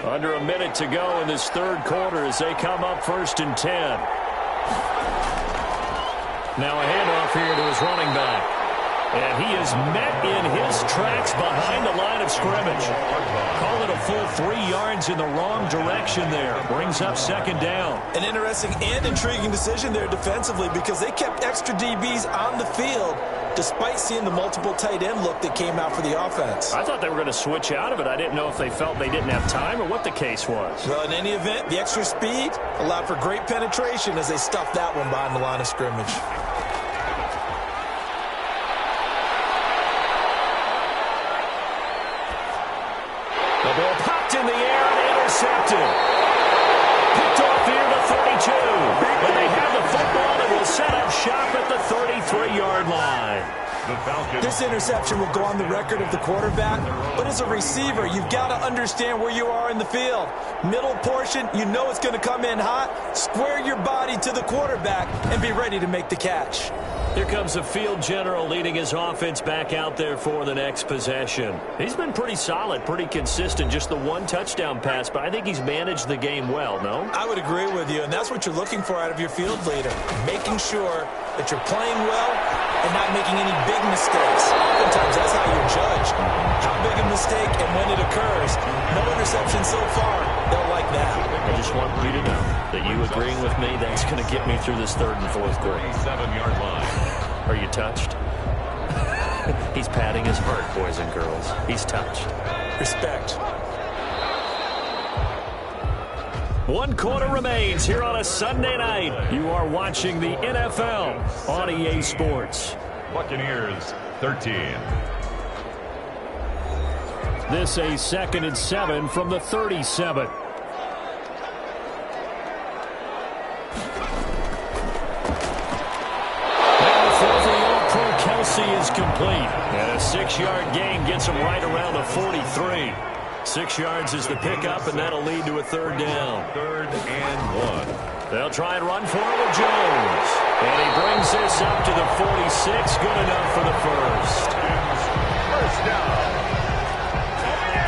Under a minute to go in this third quarter as they come up 1st and 10. Now a handoff here to his running back. And he is met in his tracks behind the line of scrimmage. Call it a full 3 yards in the wrong direction there. Brings up second down. An interesting and intriguing decision there defensively because they kept extra DBs on the field despite seeing the multiple tight end look that came out for the offense. I thought they were going to switch out of it. I didn't know if they felt they didn't have time or what the case was. Well, in any event, the extra speed allowed for great penetration as they stuffed that one behind the line of scrimmage. The ball popped in the air and intercepted. Picked off here to 32. But they have the football and will set up shop at the 33-yard line. This interception will go on the record of the quarterback, but as a receiver, you've got to understand where you are in the field. Middle portion, you know it's going to come in hot. Square your body to the quarterback and be ready to make the catch. Here comes the field general leading his offense back out there for the next possession. He's been pretty solid, pretty consistent, just the one touchdown pass, but I think he's managed the game well, no? I would agree with you, and that's what you're looking for out of your field leader, making sure that you're playing well and not making any big mistakes. Oftentimes, that's how you're judged. How big a mistake and when it occurs. No interception so far. They'll like that. I just want you to know that you agreeing with me, that's going to get me through this third and fourth quarter. 7-yard line. Are you touched? He's patting his heart, boys and girls. He's touched. Respect. 1 quarter remains here on a Sunday night. You are watching the NFL on EA Sports. Buccaneers 13. This a 2nd and 7 from the 37. Is complete, and a 6-yard gain gets him right around the 43. 6 yards is the pickup, and that'll lead to a third down. 3rd and 1. They'll try and run for it with Jones, and he brings this up to the 46. Good enough for the first down.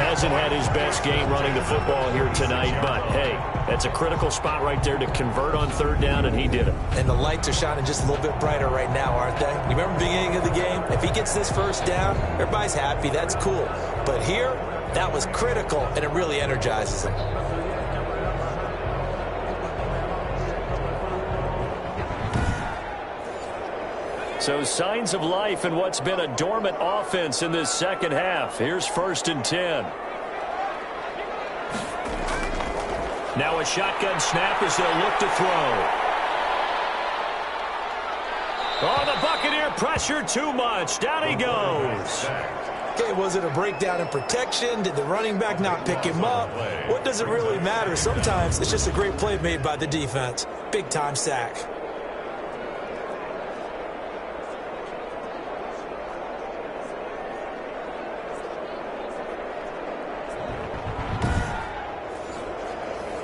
Hasn't had his best game running the football here tonight, but hey, that's a critical spot right there to convert on third down, and he did it. And the lights are shining just a little bit brighter right now, aren't they? You remember the beginning of the game? If he gets this first down, everybody's happy. That's cool. But here, that was critical, and it really energizes him. So signs of life in what's been a dormant offense in this second half. Here's 1st and 10. Now a shotgun snap as they'll look to throw. Oh, the Buccaneer pressure too much. Down he goes. Okay, was it a breakdown in protection? Did the running back not pick him up? What does it really matter? Sometimes it's just a great play made by the defense. Big-time sack.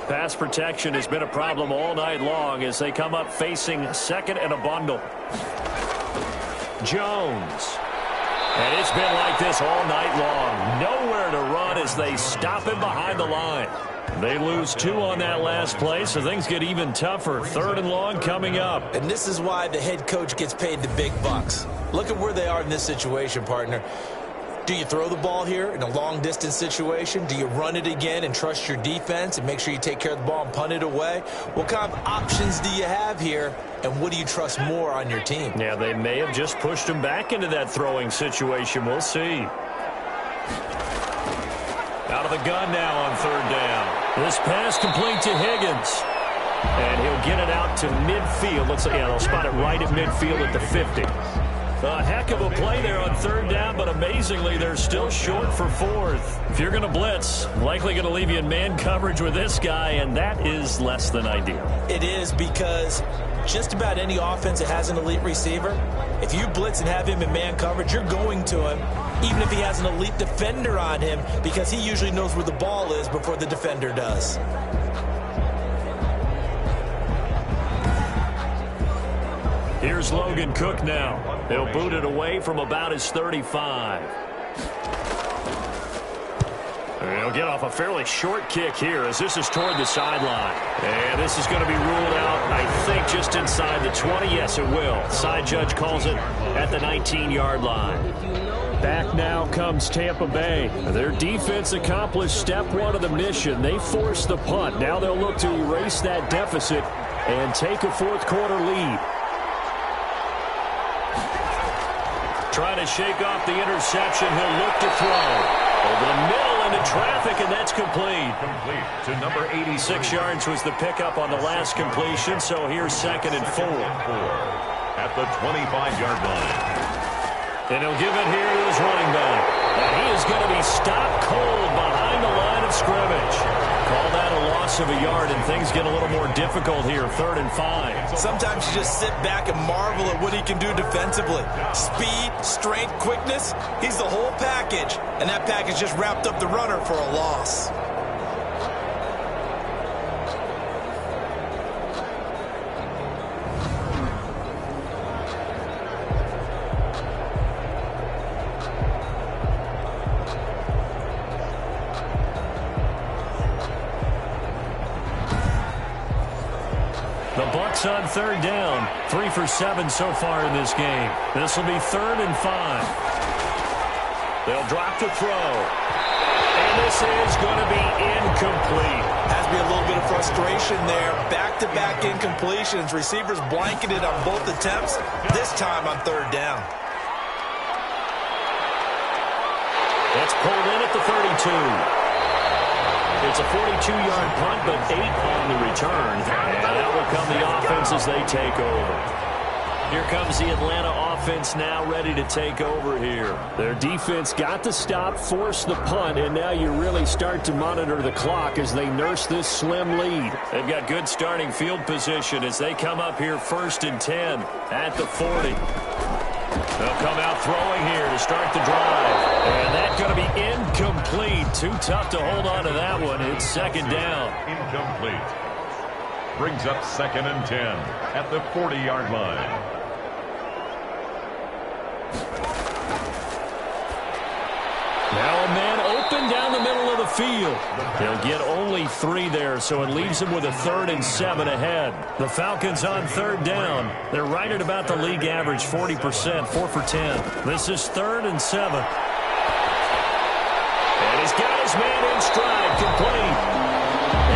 Pass protection has been a problem all night long as they come up facing 2nd and a bundle. Jones. And it's been like this all night long. Nowhere to run as they stop him behind the line. They lose 2 on that last play, so things get even tougher. 3rd and long coming up. And this is why the head coach gets paid the big bucks. Look at where they are in this situation, partner. Do you throw the ball here in a long-distance situation? Do you run it again and trust your defense and make sure you take care of the ball and punt it away? What kind of options do you have here, and what do you trust more on your team? Yeah, they may have just pushed him back into that throwing situation. We'll see. Out of the gun now on 3rd down. This pass complete to Higgins. And he'll get it out to midfield. Let's say, yeah, they'll spot it right at midfield at the 50. A heck of a play there on 3rd down, but amazingly, they're still short for 4th. If you're going to blitz, likely going to leave you in man coverage with this guy, and that is less than ideal. It is, because just about any offense that has an elite receiver, if you blitz and have him in man coverage, you're going to him, even if he has an elite defender on him, because he usually knows where the ball is before the defender does. Here's Logan Cook now. He'll boot it away from about his 35. He'll get off a fairly short kick here as this is toward the sideline. And this is going to be ruled out, I think, just inside the 20. Yes, it will. Side judge calls it at the 19-yard line. Back now comes Tampa Bay. Their defense accomplished step one of the mission. They forced the punt. Now they'll look to erase that deficit and take a fourth-quarter lead. Trying to shake off the interception. He'll look to throw. Over the middle into traffic, and that's complete. Complete to number 86. 6 yards was the pickup on the last completion, so here's 2nd and 4. At the 25-yard line. And he'll give it here to his running back. And he is going to be stopped cold behind the line of scrimmage. Call that a loss of a yard, and things get a little more difficult here, 3rd and 5. Sometimes you just sit back and marvel at what he can do defensively. Speed, strength, quickness, he's the whole package. And that package just wrapped up the runner for a loss. The Bucs on 3rd down. 3 for 7 so far in this game. This will be 3rd and 5. They'll drop to throw. And this is going to be incomplete. Has to be a little bit of frustration there. Back-to-back incompletions. Receivers blanketed on both attempts. This time on 3rd down. That's pulled in at the 32. It's a 42-yard punt, but 8 on the return. And that will come the offense as they take over. Here comes the Atlanta offense now ready to take over here. Their defense got the stop, forced the punt, and now you really start to monitor the clock as they nurse this slim lead. They've got good starting field position as they come up here 1st and 10 at the 40. They'll come out throwing here to start the drive. And that's going to be incomplete. Too tough to hold on to that one. It's 2nd down. Incomplete. Brings up 2nd and 10 at the 40-yard line. Now a man open down the middle of the field. They'll get only 3 there, so it leaves them with a 3rd and 7 ahead. The Falcons on 3rd down. They're right at about the league average, 40%, 4 for 10. This is 3rd and 7. And he's got his man in stride, complete.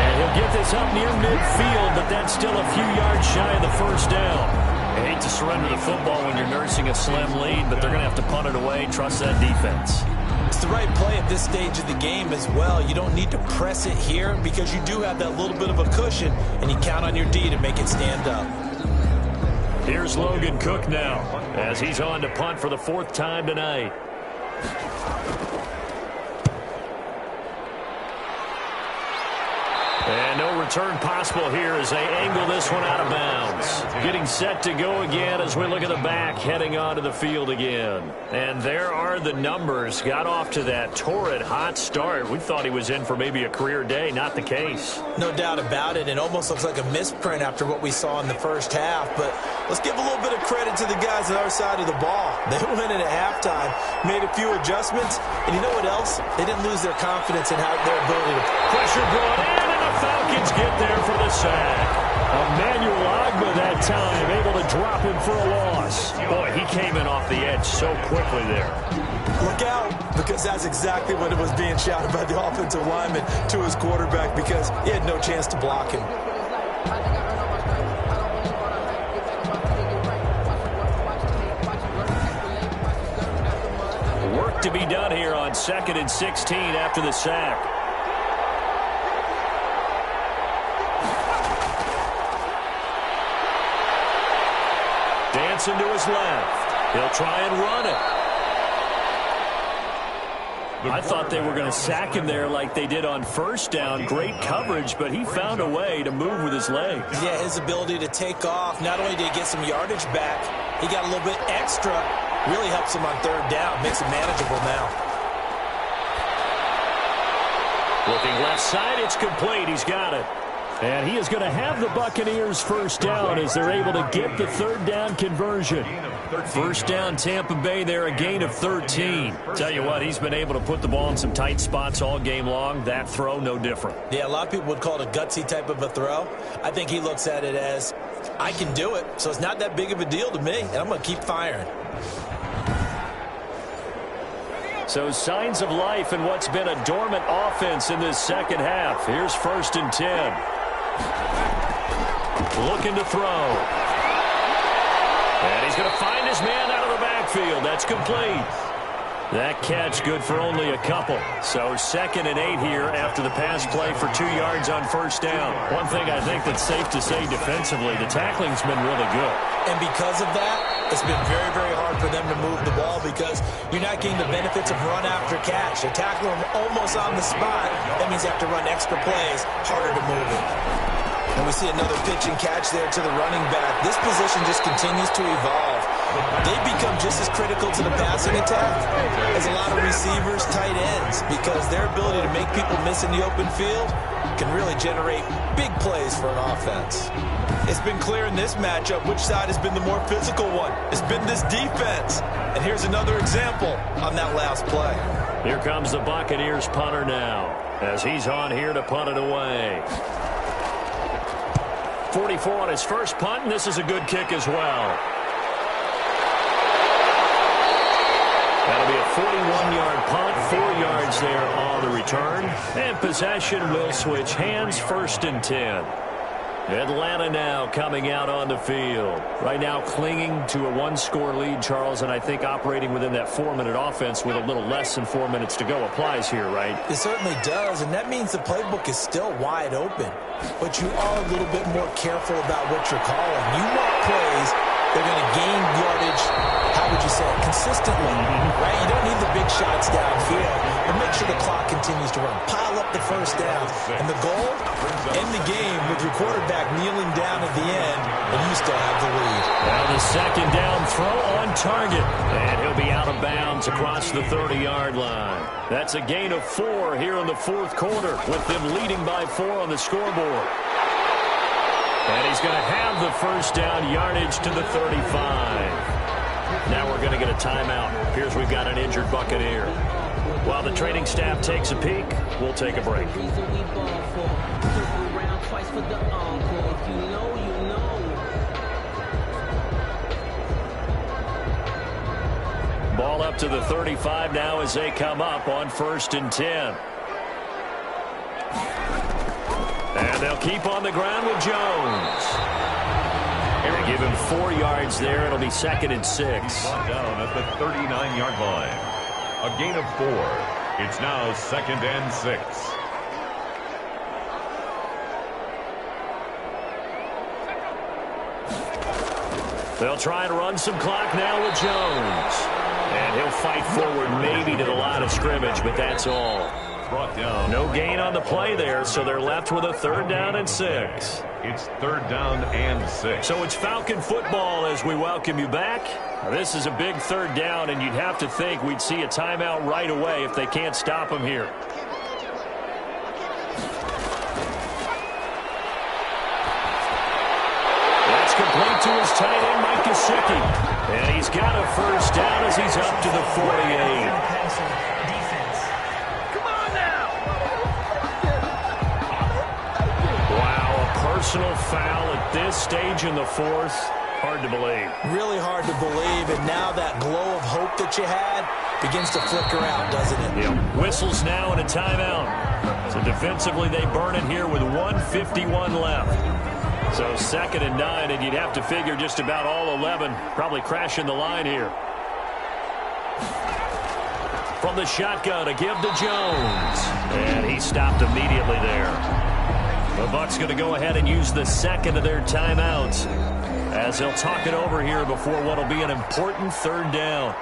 And he'll get this up near midfield, but that's still a few yards shy of the 1st down. I hate to surrender the football when you're nursing a slim lead, but they're going to have to punt it away, trust that defense. It's the right play at this stage of the game as well. You don't need to press it here because you do have that little bit of a cushion, and you count on your D to make it stand up. Here's Logan Cook now as he's on to punt for the 4th time tonight. And no return possible here as they angle this one out of bounds. Getting set to go again as we look at the back, heading onto the field again. And there are the numbers. Got off to that torrid hot start. We thought he was in for maybe a career day. Not the case. No doubt about it. It almost looks like a misprint after what we saw in the 1st half. But let's give a little bit of credit to the guys on our side of the ball. They went in at halftime, made a few adjustments, and you know what else? They didn't lose their confidence in how their ability to pressure brought in. Falcons get there for the sack. Emmanuel Ogbah that time able to drop him for a loss. Boy, he came in off the edge so quickly there. Look out, because that's exactly what it was being shouted by the offensive lineman to his quarterback because he had no chance to block him. Work to be done here on 2nd and 16 after the sack. Dancing to his left. He'll try and run it. I thought they were going to sack him there like they did on 1st down. Great coverage, but he found a way to move with his legs. Yeah, his ability to take off. Not only did he get some yardage back, he got a little bit extra. Really helps him on 3rd down. Makes it manageable now. Looking left side, it's complete. He's got it. And he is going to have the Buccaneers 1st down as they're able to get the 3rd down conversion. First down, Tampa Bay there, a gain of 13. Tell you what, he's been able to put the ball in some tight spots all game long. That throw, no different. Yeah, a lot of people would call it a gutsy type of a throw. I think he looks at it as, I can do it, so it's not that big of a deal to me, and I'm going to keep firing. So signs of life in what's been a dormant offense in this second half. Here's 1st and 10. Looking to throw. And he's going to find his man out of the backfield. That's complete. That catch good for only a couple. So 2nd and 8 here after the pass play for 2 yards on 1st down. One thing I think that's safe to say defensively, the tackling's been really good. And because of that, it's been very, very hard for them to move the ball because you're not getting the benefits of run after catch. They're tackling them almost on the spot. That means they have to run extra plays, harder to move it. And we see another pitch and catch there to the running back. This position just continues to evolve. They've become just as critical to the passing attack as a lot of receivers, tight ends, because their ability to make people miss in the open field can really generate big plays for an offense. It's been clear in this matchup which side has been the more physical one. It's been this defense. And here's another example on that last play. Here comes the Buccaneers punter now as he's on here to punt it away. 44 on his first punt, and this is a good kick as well. That'll be a 41-yard punt, 4 yards there on the return. And possession will switch hands, 1st and 10. Atlanta now coming out on the field. Right now clinging to a 1-score lead, Charles, and I think operating within that 4-minute offense with a little less than 4 minutes to go applies here, right? It certainly does, and that means the playbook is still wide open. But you are a little bit more careful about what you're calling. You want plays they're going to gain yardage, how would you say it, consistently, right? You don't need the big shots downfield, but make sure the clock continues to run. Pile up the first down. And the goal, end the game with your quarterback kneeling down at the end, and you still have the lead. Now the 2nd down throw on target, and he'll be out of bounds across the 30-yard line. That's a gain of 4 here in the 4th quarter, with them leading by 4 on the scoreboard. And he's going to have the first down, yardage to the 35. Now we're going to get a timeout. Here's we've got an injured Buccaneer. While the training staff takes a peek, we'll take a break. Ball up to the 35 now as they come up on 1st and 10. And they'll keep on the ground with Jones. And they give him 4 yards there. It'll be 2nd and 6. Down at the 39-yard line. A gain of 4. It's now 2nd and 6. They'll try and run some clock now with Jones. And he'll fight forward maybe to the line of scrimmage, but that's all. Brought down. No gain on the play there, so they're left with a 3rd down and 6. It's 3rd down and 6. So it's Falcon football as we welcome you back. This is a big 3rd down, and you'd have to think we'd see a timeout right away if they can't stop him here. That's complete to his tight end, Mike Gesicki. And he's got a first down as he's up to the 48. Personal foul at this stage in the 4th. Hard to believe. Really hard to believe, and now that glow of hope that you had begins to flicker out, doesn't it? Yeah. Whistles now and a timeout. So defensively they burn it here with 1:51 left. So 2nd and 9, and you'd have to figure just about all 11 probably crashing the line here. From the shotgun, a give to Jones. And he stopped immediately there. The Bucs going to go ahead and use the 2nd of their timeouts as they'll talk it over here before what will be an important 3rd down.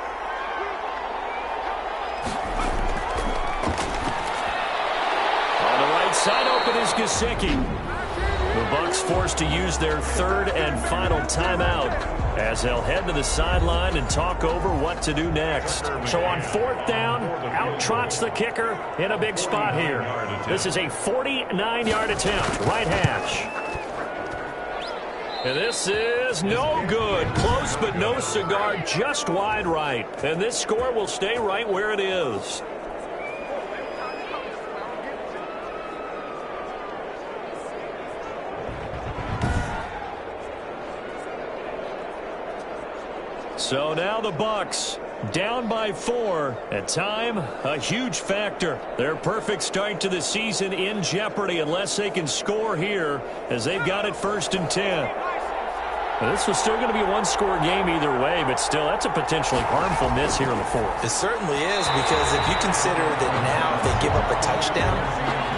On the right side open is Gesicki. The Bucs forced to use their 3rd and final timeout as they'll head to the sideline and talk over what to do next. So on 4th down, out trots the kicker in a big spot here. This is a 49-yard attempt, right hash. And this is no good. Close but no cigar, just wide right. And this score will stay right where it is. So now the Bucs down by 4. At time, a huge factor. Their perfect start to the season in jeopardy unless they can score here as they've got it 1st and 10. Now, this was still going to be a one-score game either way, but still, that's a potentially harmful miss here in the 4th. It certainly is, because if you consider that now if they give up a touchdown,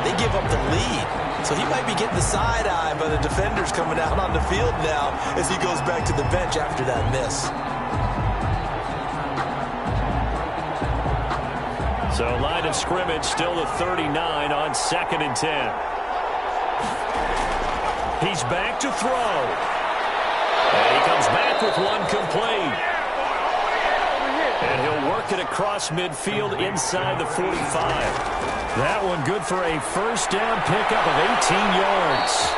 they give up the lead. So he might be getting the side eye by the defenders coming out on the field now as he goes back to the bench after that miss. So line of scrimmage still the 39 on 2nd and 10. He's back to throw. And he comes back with one complete. And he'll work it across midfield inside the 45. That one good for a first down pickup of 18 yards.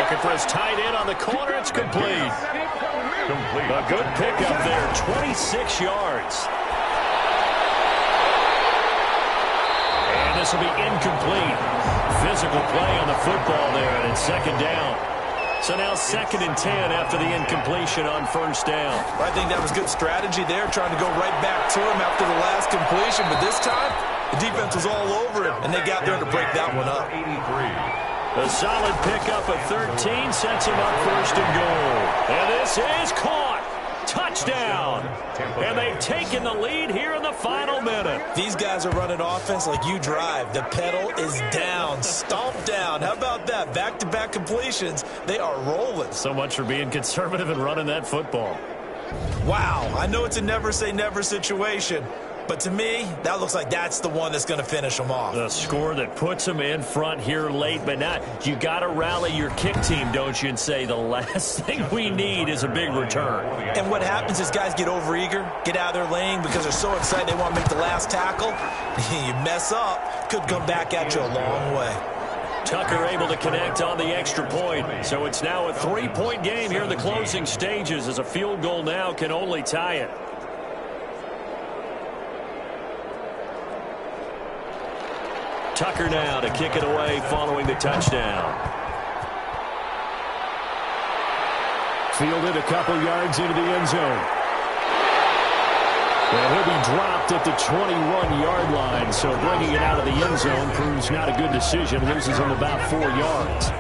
Looking for his tight end on the corner. It's complete. A good pickup there, 26 yards. This will be incomplete. Physical play on the football there, and it's 2nd down. So now 2nd and 10 after the incompletion on 1st down. I think that was good strategy there, trying to go right back to him after the last completion. But this time, the defense was all over him, and they got there to break that one up. A solid pickup of 13 sets him up 1st and goal. And this is caught. Touchdown. And they've taken the lead here in the final minute. These guys are running offense like you drive. The pedal is down, stomped down. How about that? Back-to-back completions. They are rolling. So much for being conservative and running that football. Wow. I know it's a never-say-never situation, but to me, that looks like that's the one that's going to finish them off. The score that puts them in front here late, but not. You got to rally your kick team, don't you, and say the last thing we need is a big return. And what happens is guys get overeager, get out of their lane because they're so excited they want to make the last tackle. You mess up, could come back at you a long way. Tucker able to connect on the extra point. So it's now a 3-point game here in the closing stages as a field goal now can only tie it. Tucker now to kick it away following the touchdown. Fielded a couple yards into the end zone. And he'll be dropped at the 21-yard line, so bringing it out of the end zone proves not a good decision. Loses him about 4 yards.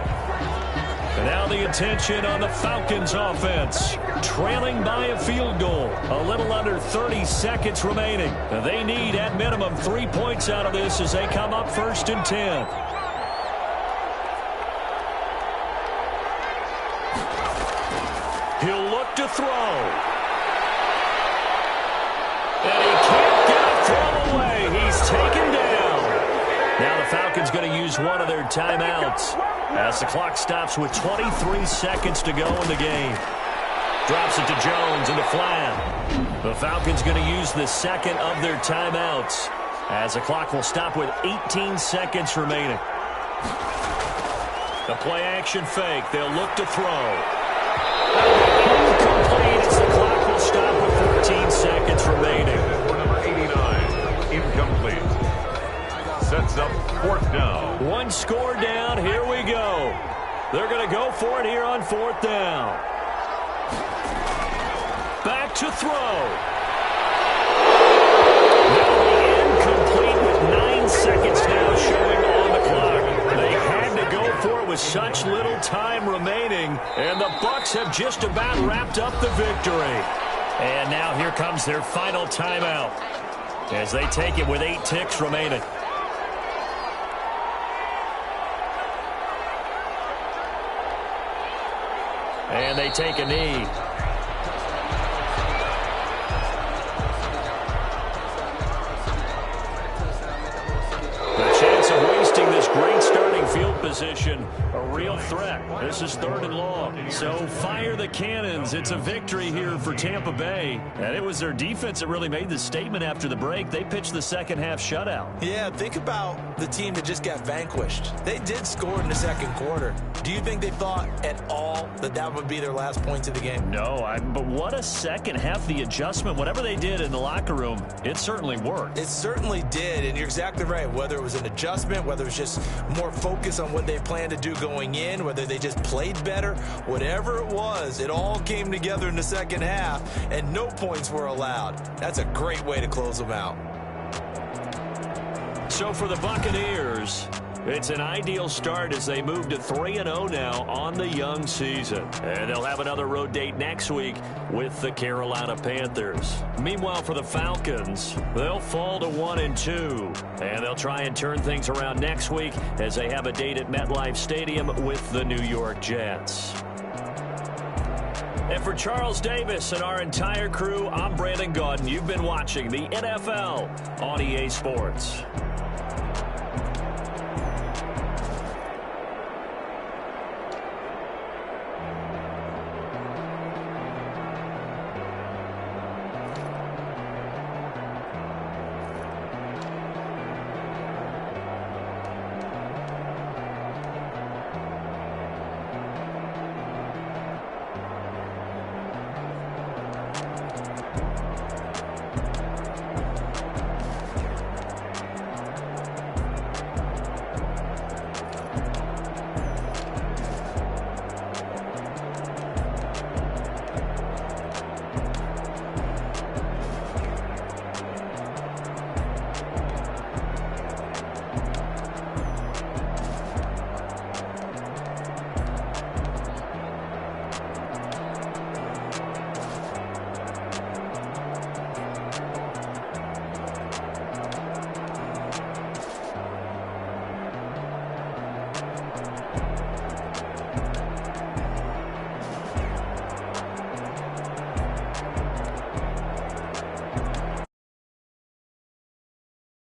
And now the attention on the Falcons offense. Trailing by a field goal. A little under 30 seconds remaining. They need at minimum 3 points out of this as they come up 1st and 10. He'll look to throw. And he can't get a throw away. He's taken down. Now the Falcons going to use one of their timeouts as the clock stops with 23 seconds to go in the game. Drops it to Jones in the flat. The Falcons going to use the second of their timeouts as the clock will stop with 18 seconds remaining. The play action fake. They'll look to throw. Incomplete as the clock will stop with 14 seconds remaining. For number 89, incomplete. Sets up 4th down. One score down. Here we go. They're going to go for it here on 4th down. Back to throw. That'll be incomplete with 9 seconds now showing on the clock. They had to go for it with such little time remaining, and the Bucs have just about wrapped up the victory. And now here comes their final timeout as they take it with 8 ticks remaining. And they take a knee. The chance of wasting this great starting field position, a real threat. This is 3rd and long. So fire the cannons. It's a victory here for Tampa Bay. And it was their defense that really made the statement after the break. They pitched the second half shutout. Yeah, think about the team that just got vanquished. They did score in the second quarter. Do you think they thought at all that that would be their last points of the game? No, but what a second half. The adjustment, whatever they did in the locker room, it certainly worked. It certainly did, and you're exactly right. Whether it was an adjustment, whether it was just more focus on what they planned to do going in, whether they just played better, whatever it was, it all came together in the second half, and no points were allowed. That's a great way to close them out. So for the Buccaneers, it's an ideal start as they move to 3-0 now on the young season. And they'll have another road date next week with the Carolina Panthers. Meanwhile, for the Falcons, they'll fall to 1-2. And they'll try and turn things around next week as they have a date at MetLife Stadium with the New York Jets. And for Charles Davis and our entire crew, I'm Brandon Gaudin. You've been watching the NFL on EA Sports.